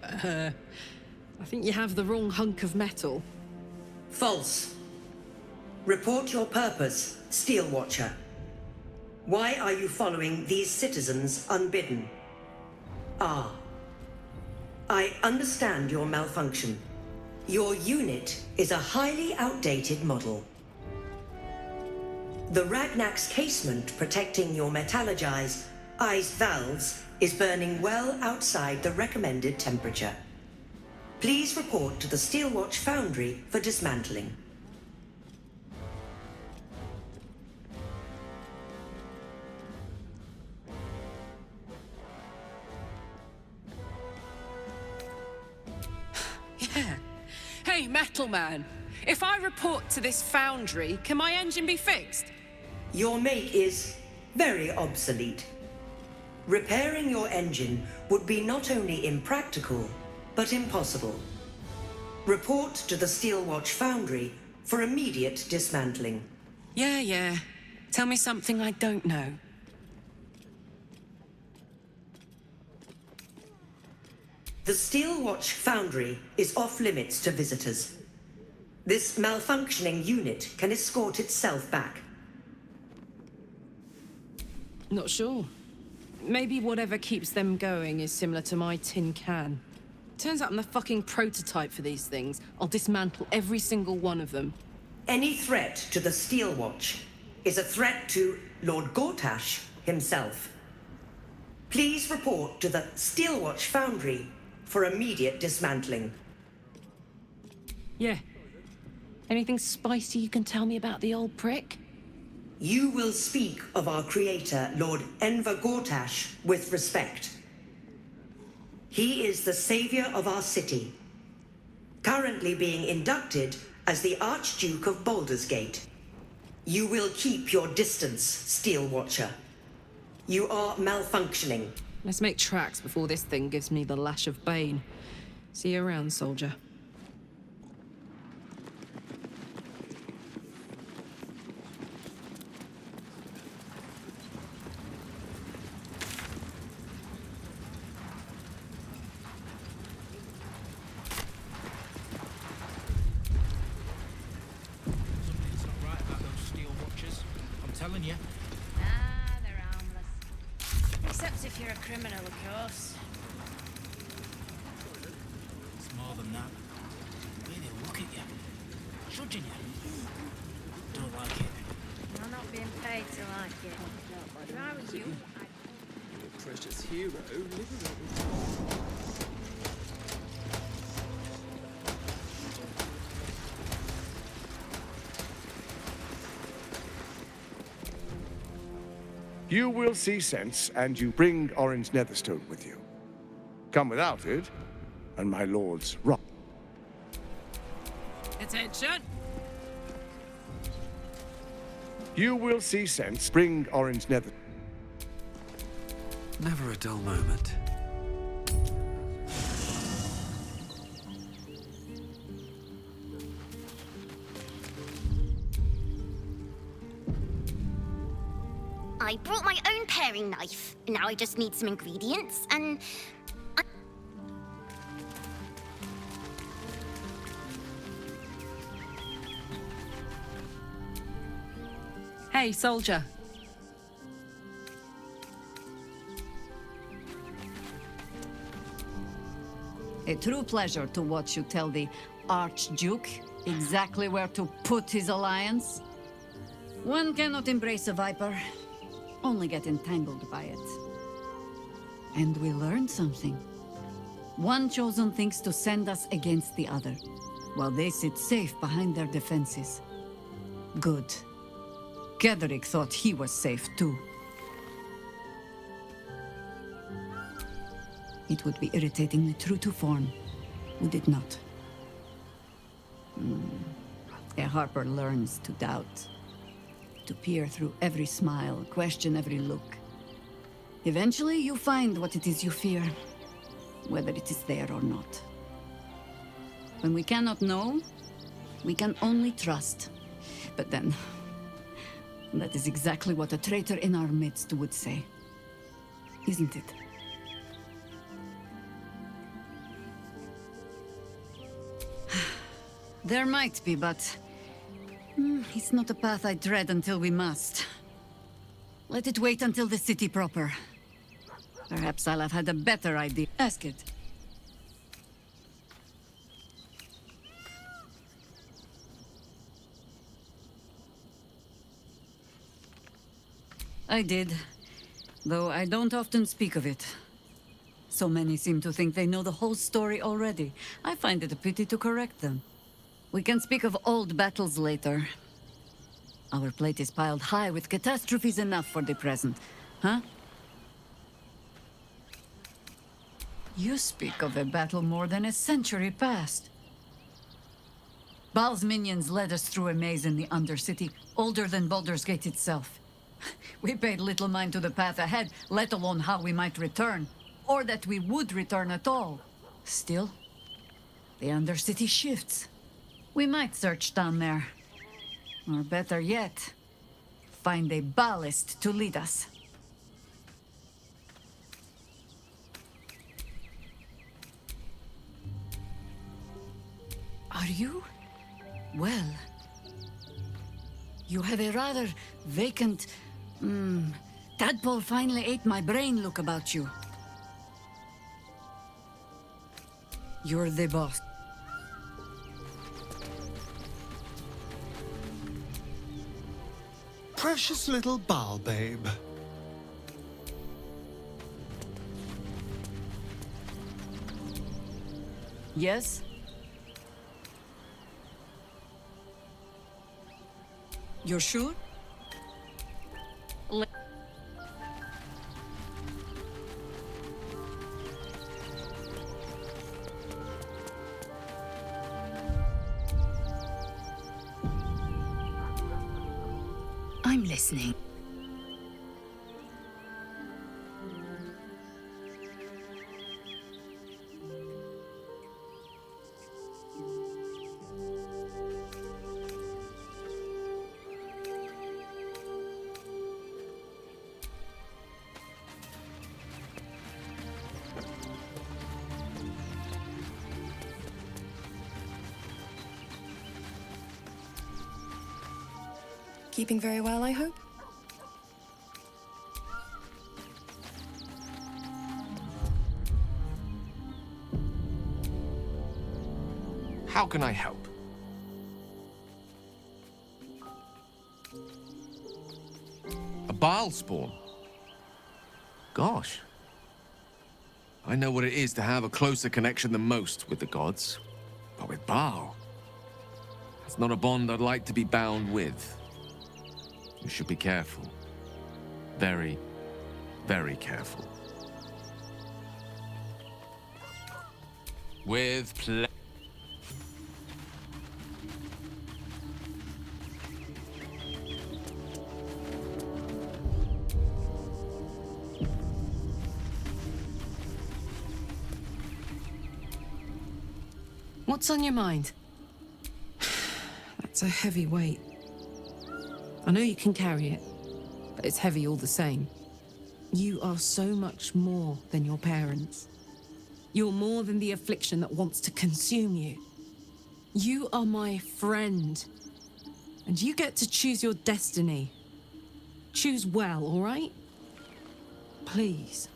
I think you have the wrong hunk of metal. False. Report your purpose, steel watcher. Why are you following these citizens unbidden? Ah. I understand your malfunction. Your unit is a highly outdated model. The Ragnak's casement protecting your metallurgized iced valves is burning well outside the recommended temperature. Please report to the Steelwatch Foundry for dismantling. Yeah. Hey, Metal Man. If I report to this foundry, can my engine be fixed? Your make is very obsolete. Repairing your engine would be not only impractical, but impossible. Report to the Steelwatch Foundry for immediate dismantling. Yeah. Tell me something I don't know. The Steelwatch Foundry is off-limits to visitors. This malfunctioning unit can escort itself back. Not sure. Maybe whatever keeps them going is similar to my tin can. Turns out I'm the fucking prototype for these things. I'll dismantle every single one of them. Any threat to the Steelwatch is a threat to Lord Gortash himself. Please report to the Steelwatch Foundry for immediate dismantling. Yeah. Anything spicy you can tell me about the old prick? You will speak of our creator, Lord Enver Gortash, with respect. He is the savior of our city, currently being inducted as the Archduke of Baldur's Gate. You will keep your distance, Steel Watcher. You are malfunctioning. Let's make tracks before this thing gives me the lash of Bane. See you around, soldier. Something's not right about those Steel Watchers. I'm telling you. Ah, they're harmless. Except if you're a criminal, of course. It's more than that. The way they look at you. Judging you. Don't like it. I'm not being paid to like it. If I was you, I'd... Precious hero, You will see sense, and you bring Orange Netherstone with you. Come without it, and my lord's rock. Attention! You will see sense. Bring Orange Nether. Never a dull moment. I brought my own paring knife. Now I just need some ingredients and... Hey, soldier. A true pleasure to watch you tell the Archduke exactly where to put his alliance. One cannot embrace a viper, only get entangled by it. And we learned something. One chosen thinks to send us against the other, while they sit safe behind their defenses. Good. Gedrick thought he was safe too. It would be irritatingly true to form, would it not? A Harper learns to doubt, to peer through every smile, question every look. Eventually, you find what it is you fear, whether it is there or not. When we cannot know, we can only trust. But then, that is exactly what a traitor in our midst would say. Isn't it? There might be, but... it's not a path I tread until we must. Let it wait until the city proper. Perhaps I'll have had a better idea. Ask it. I did, though I don't often speak of it. So So many seem to think they know the whole story already. I find it a pity to correct them. We can speak of old battles later. Our plate is piled high with catastrophes enough for the present, huh? You speak of a battle more than a century past. Baal's minions led us through a maze in the Undercity, older than Baldur's Gate itself. We paid little mind to the path ahead, let alone how we might return, or that we would return at all. Still, the Undercity shifts. We might search down there. Or better yet, find a ballast to lead us. Are you? Well, you have a rather vacant, tadpole finally ate my brain look about you. You're the boss. Precious little Baal babe. Yes? You're sure? I'm listening. Keeping very well, I hope? How can I help? A Baal spawn? Gosh. I know what it is to have a closer connection than most with the gods. But with Baal, it's not a bond I'd like to be bound with. You should be careful. Very, very careful. With pleasure. What's on your mind? That's a heavy weight. I know you can carry it, but it's heavy all the same. You are so much more than your parents. You're more than the affliction that wants to consume you. You are my friend, and you get to choose your destiny. Choose well, all right? Please.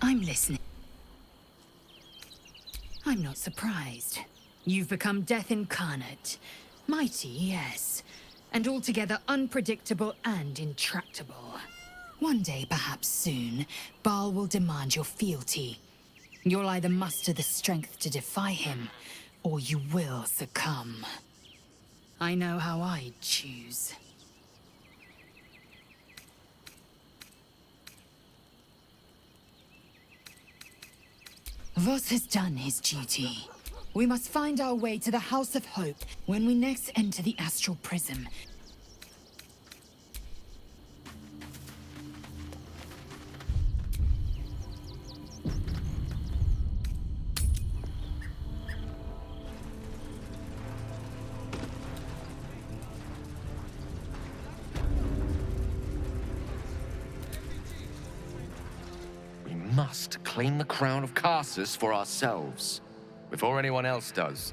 I'm listening. I'm not surprised. You've become death incarnate. Mighty, yes. And altogether unpredictable and intractable. One day, perhaps soon, Baal will demand your fealty. You'll either muster the strength to defy him, or you will succumb. I know how I'd choose. Voss has done his duty. We must find our way to the House of Hope when we next enter the Astral Prism. We must claim the crown of Karsus for ourselves, before anyone else does.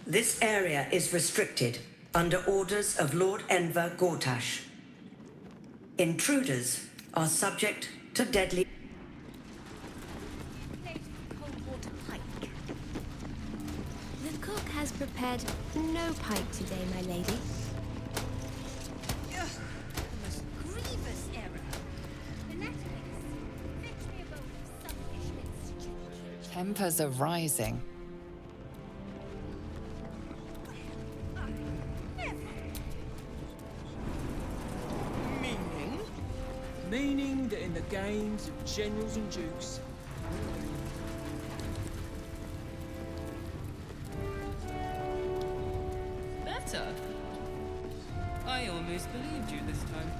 This area is restricted under orders of Lord Enver Gortash. Intruders are subject to deadly... The cook has prepared no pike today, my lady. The most grievous error. Tempers are rising. Meaning that in the games of generals and dukes, Better? I almost believed you this time.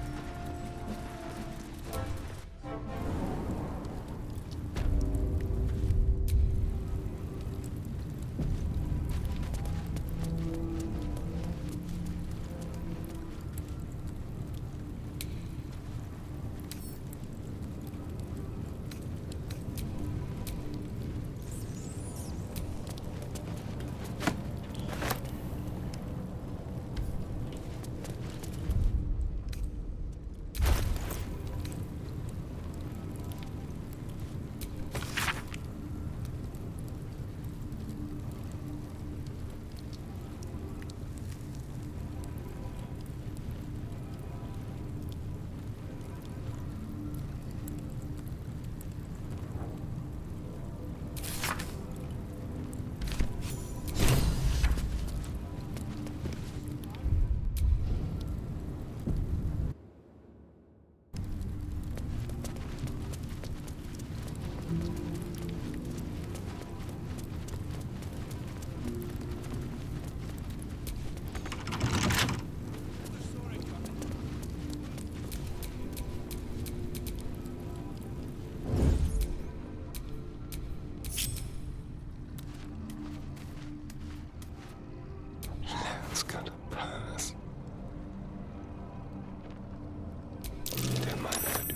It's gonna pass. Don't mind that.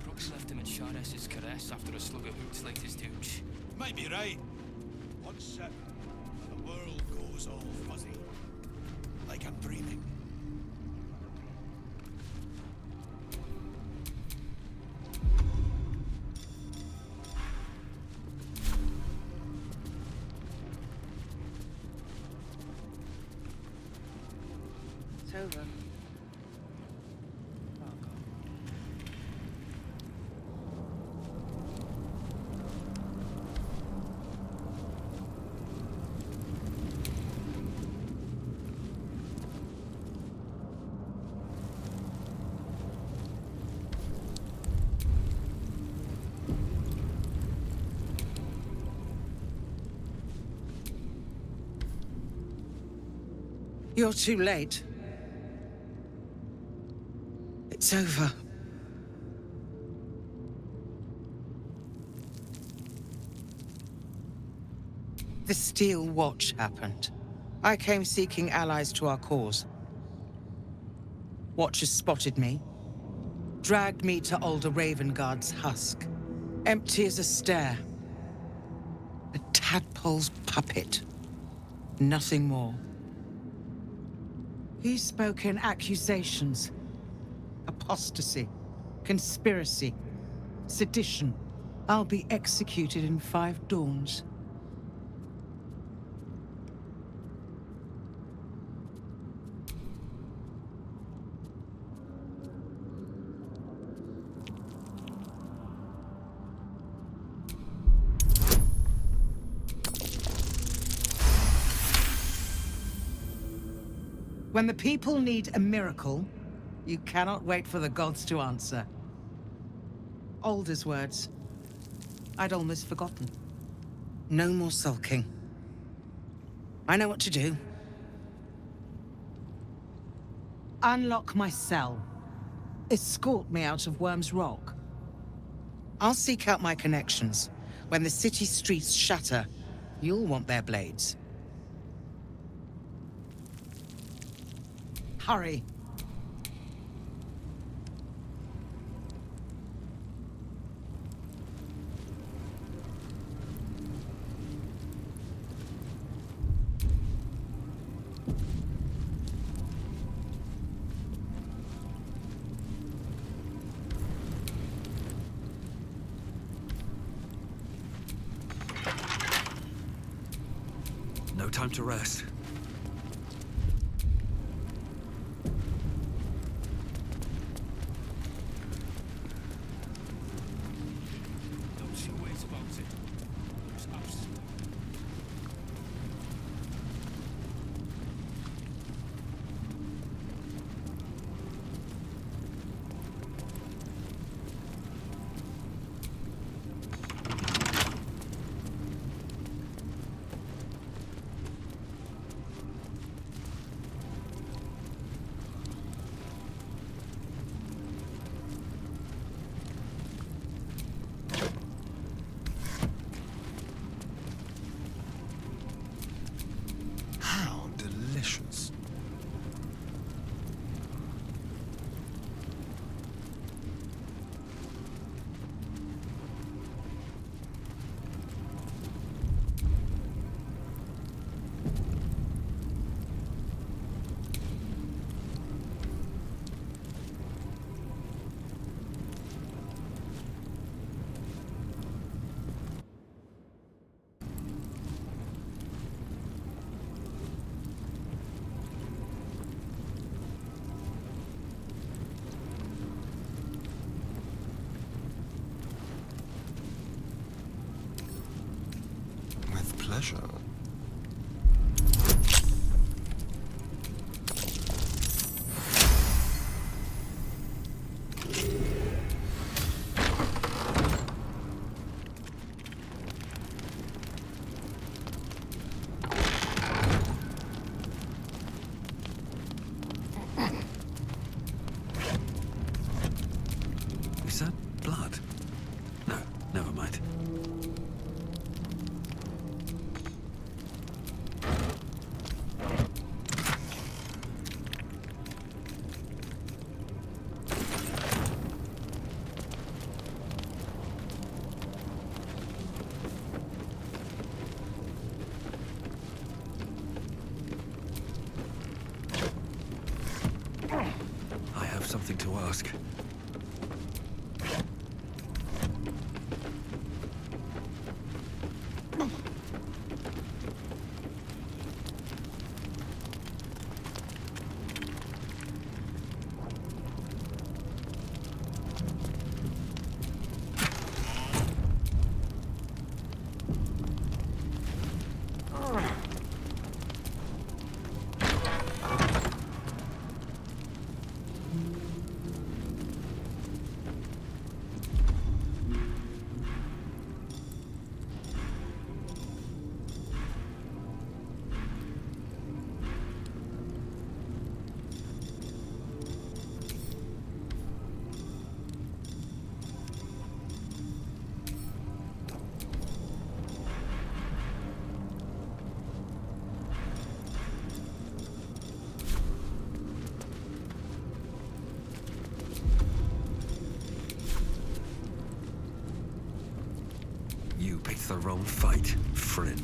Brooks left him in Shardess's caress after a slug of hoots like his douche. Might be right. One sip, and the world goes all fuzzy. Like I'm dreaming. It's over. You're too late. It's over. The Steel Watch happened. I came seeking allies to our cause. Watchers spotted me, dragged me to Alder Ravengard's husk, empty as a stare. A tadpole's puppet. Nothing more. He spoke in accusations. Apostasy, conspiracy, sedition. I'll be executed in 5 dawns. When the people need a miracle, you cannot wait for the gods to answer. Alder's words. I'd almost forgotten. No more sulking. I know what to do. Unlock my cell. Escort me out of Worm's Rock. I'll seek out my connections. When the city streets shatter, you'll want their blades. Hurry. No time to rest. Don't you wait about it. It's us. How delicious. With pleasure. Is that blood? No, never mind. I have something to ask. You picked the wrong fight, friend.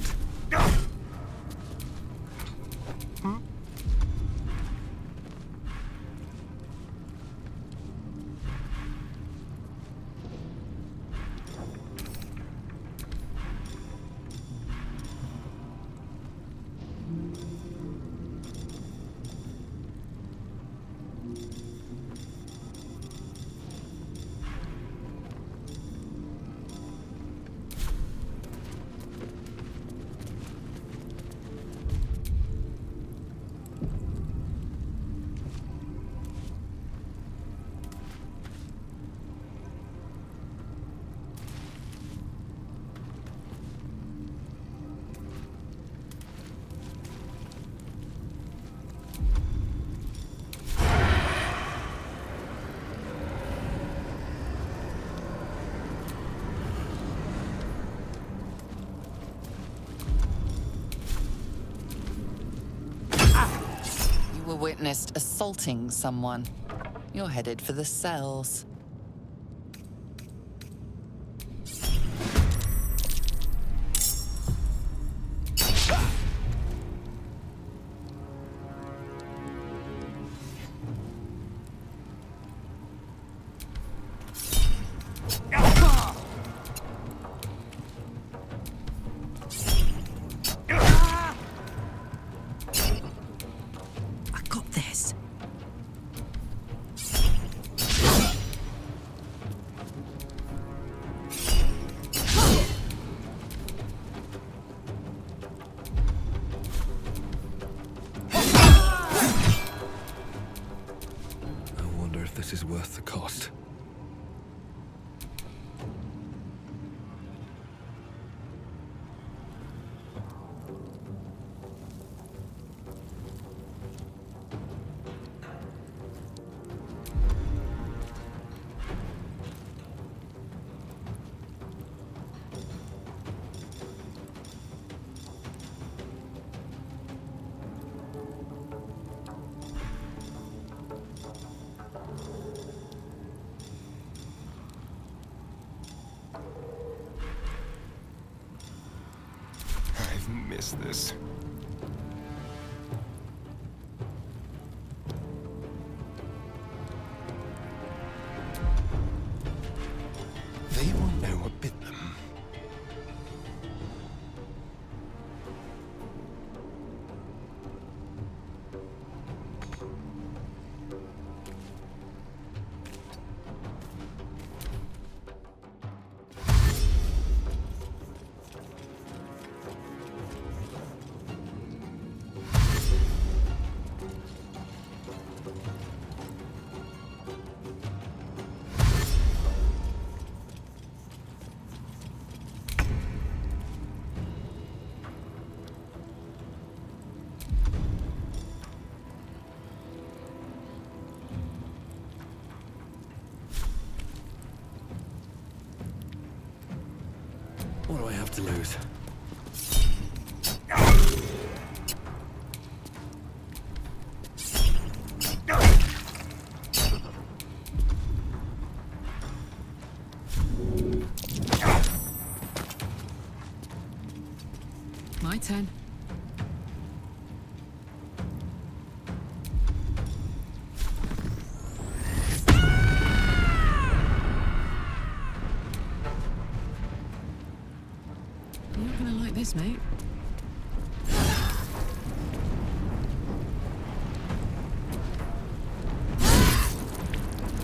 witnessed assaulting someone. You're headed for the cells. This is worth the cost. I've missed this. They will know what bit them. What do I have to lose? My turn. You're not gonna like this, mate.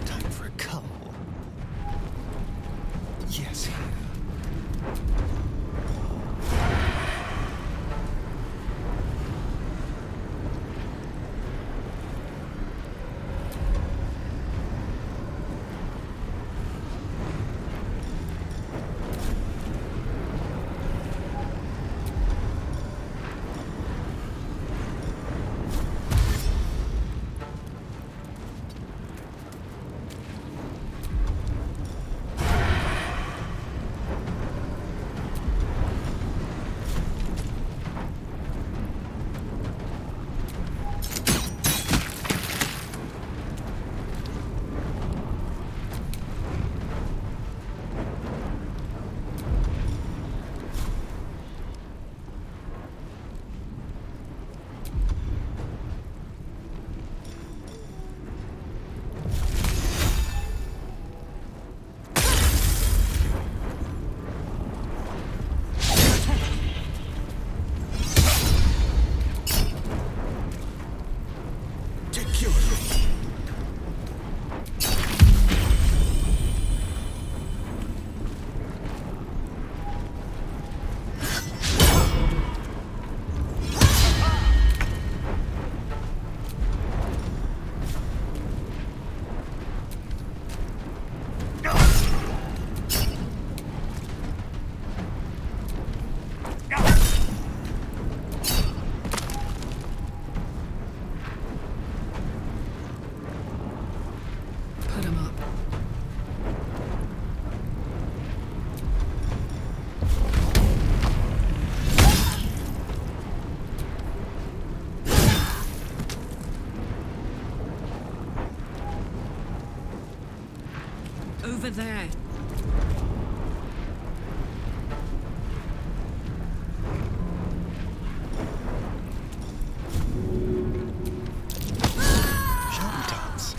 Time for a cull. Yes, here. over there. Dance.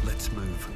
Let's move.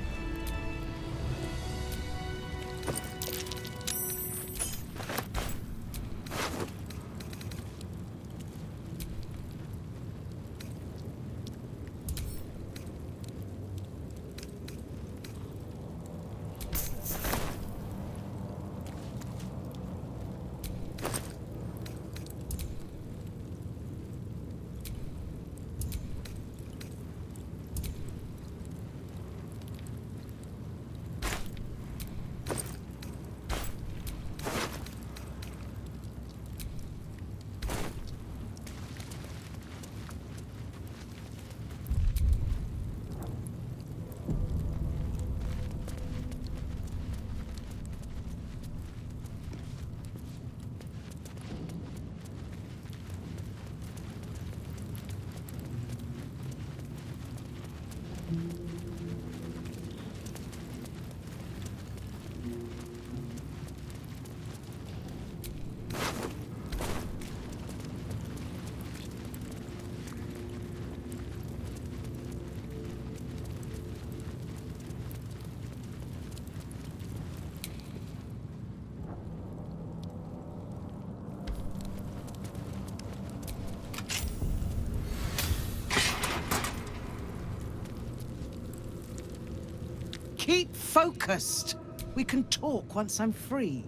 Keep focused. We can talk once I'm free.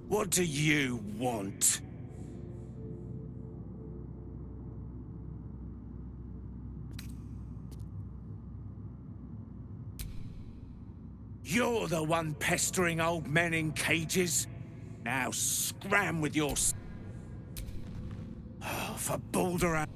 What do you want? You're the one pestering old men in cages? Now scram with your... Oh, for Baldur.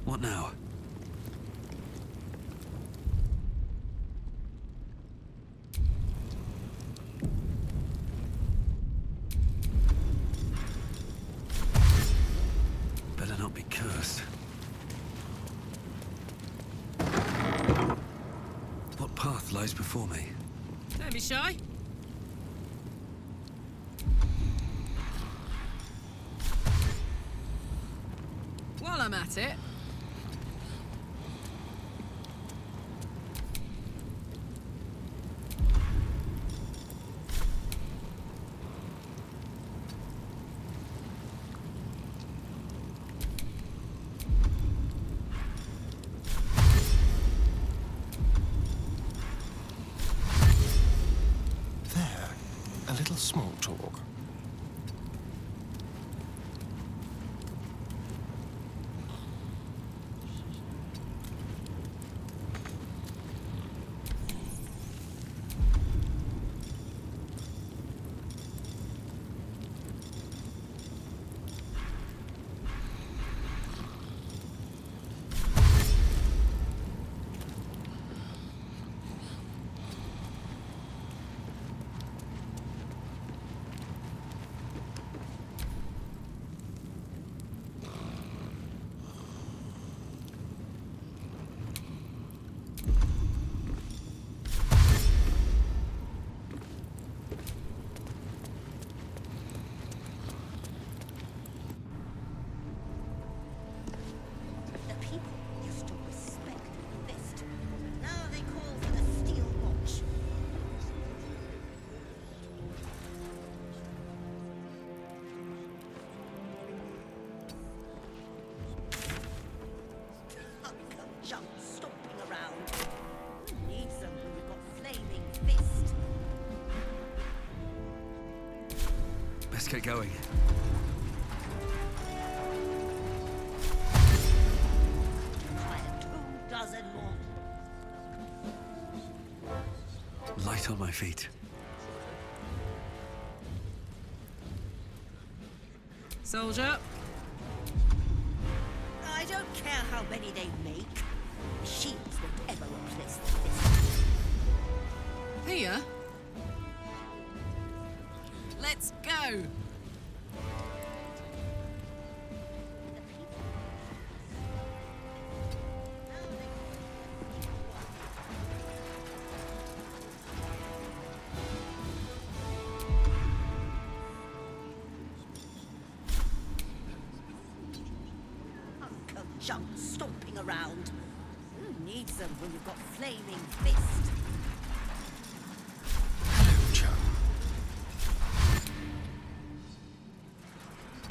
What now? Better not be cursed. What path lies before me? Don't be shy. While I'm at it, There, a little small talk. The people used to respect the fist. Now they call for the steel watch. Uncle jump stomping around. Who needs them when you've got flaming fist? Best get going. Fire 2 dozen more. Light on my feet. soldier. I don't care how many they make. Machines won't ever replace the fist. Here. Let's go. Junk stomping around. Who needs them when you've got flaming fist? Hello, chum.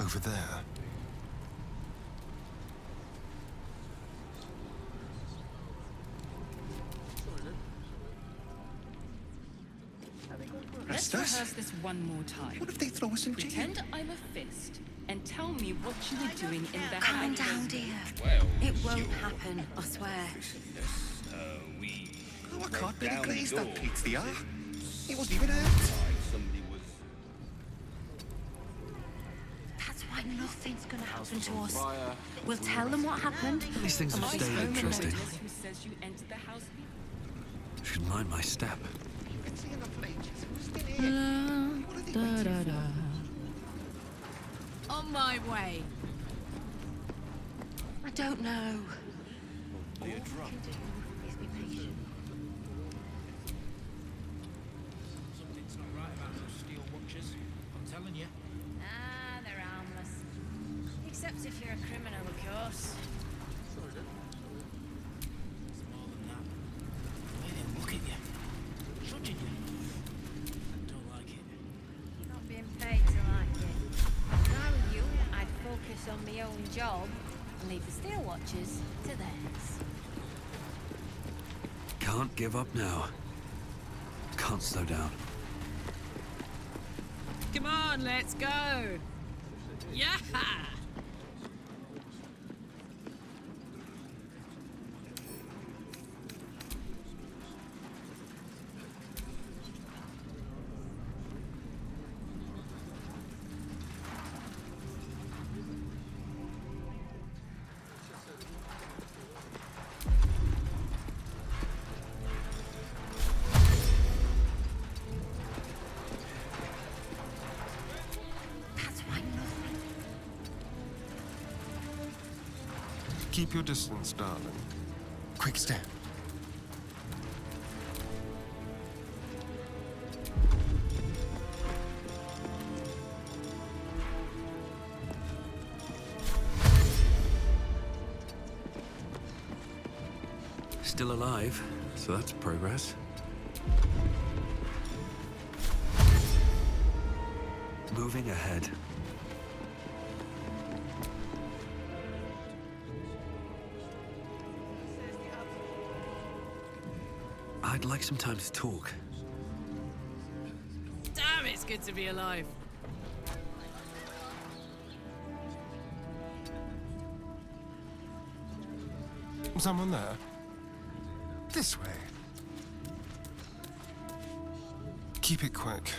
Over there. Let's rehearse this one more time. What if they throw us in jail? Pretend I'm a fist and tell me what you were doing in the Calm house. down, dear. Well, It won't happen, I swear. Oh, I can't really glaze that pizza. It wasn't even out. somebody was That's why nothing's gonna happen to us. We'll tell them what happened. These things and will we'll stay be home in interesting. no time. Who says you entered the house? Should mind my step. On my way. I don't know. Something's not right about those steel watches. I'm telling you. Ah, they're harmless. Except if you're a criminal, of course. It's more than that. The way they look at you. Judging you. I don't like it. You're not being paid to like it. If I were you, I'd focus on my own job and leave the steel watches to theirs. Can't give up now. Can't slow down. Come on, let's go. Yeah. Keep your distance, darling. Quick step. Still alive, so that's progress. Moving ahead. I'd like some time to talk. Damn, it's good to be alive. Someone there? This way. Keep it quick.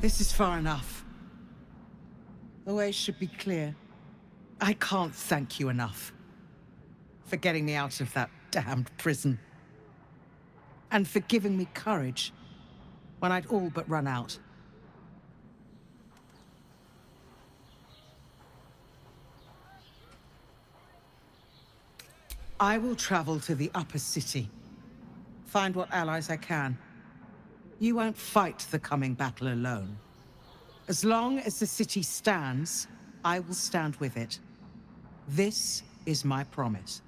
This is far enough. The way should be clear. I can't thank you enough for getting me out of that damned prison. And for giving me courage when I'd all but run out. I will travel to the upper city, find what allies I can. You won't fight the coming battle alone. As long as the city stands, I will stand with it. This is my promise.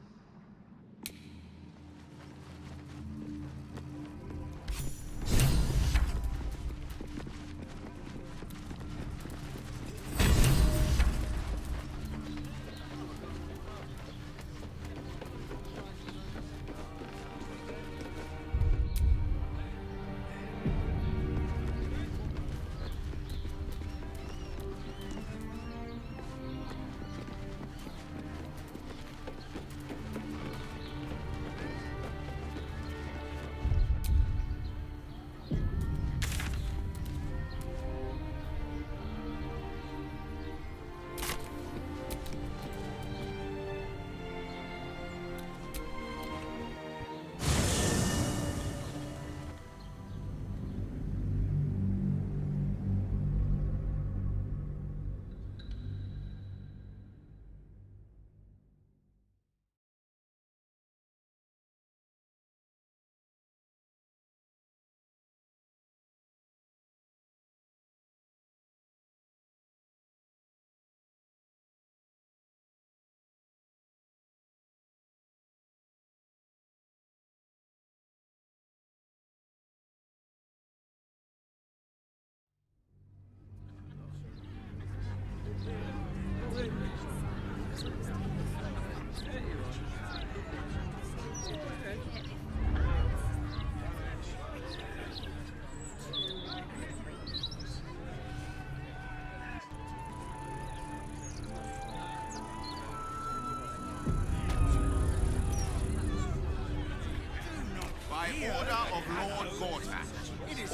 By order of Lord Gortash,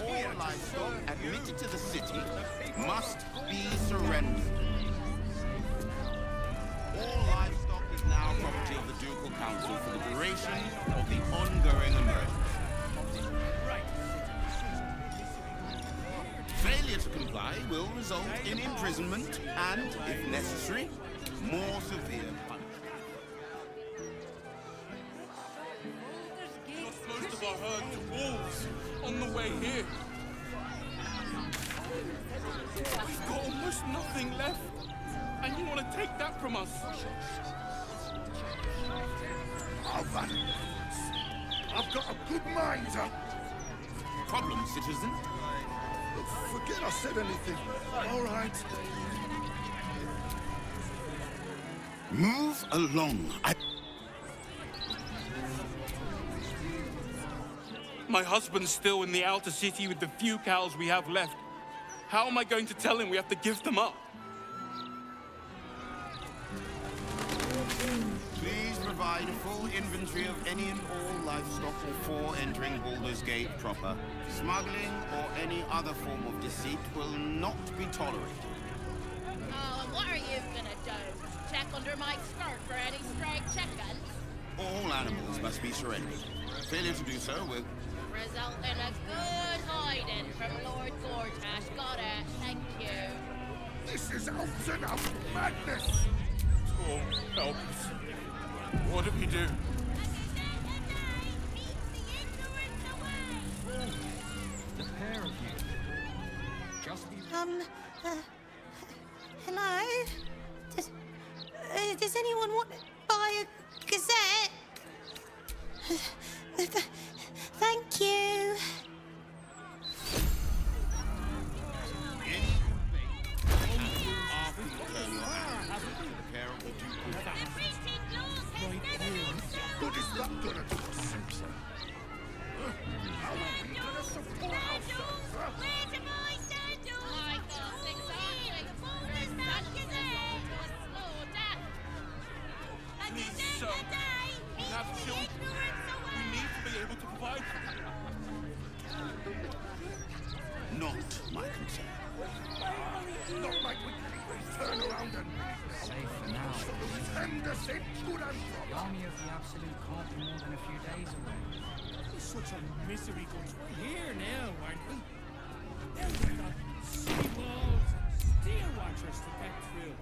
all livestock admitted to the city must be surrendered. All livestock is now property of the Ducal Council for the duration of the ongoing emergency. Failure to comply will result in imprisonment and, if necessary, more severe punishment. Most of our herd to wolves on the way here. We've got almost nothing left, and you want to take that from us? I've got a good mind. Problem, citizen? Forget I said anything. All right. Move along. My husband's still in the outer city with the few cows we have left. How am I going to tell him we have to give them up? Please provide a full inventory of any and all livestock before entering Baldur's Gate proper. Smuggling or any other form of deceit will not be tolerated. Oh, and what are you gonna do? Check under my skirt for any stray chickens? All animals must be surrendered. Failure to do so will... Result in a good hiding from Lord Gortash. Got it. Thank you. This is out and out madness! Oh, help us. What do we do? The pair of you. Just be... Hello? Does anyone want to buy a gazette? Thank you. After you turn your hand to the pair of the What is that gonna do us? How are we gonna support ourselves, huh? Where's my sandals? I got exactly. There's sandals to a slow death. Please, sir. We have children. We need to be able to provide for them. Not my concern. Not like we can always turn around and... Safe for now. Send us in good and The army of the Absolute can't be more than a few days away. It's such a misery, but we're here now, aren't we? Then we got sea walls and steel watchers to get through.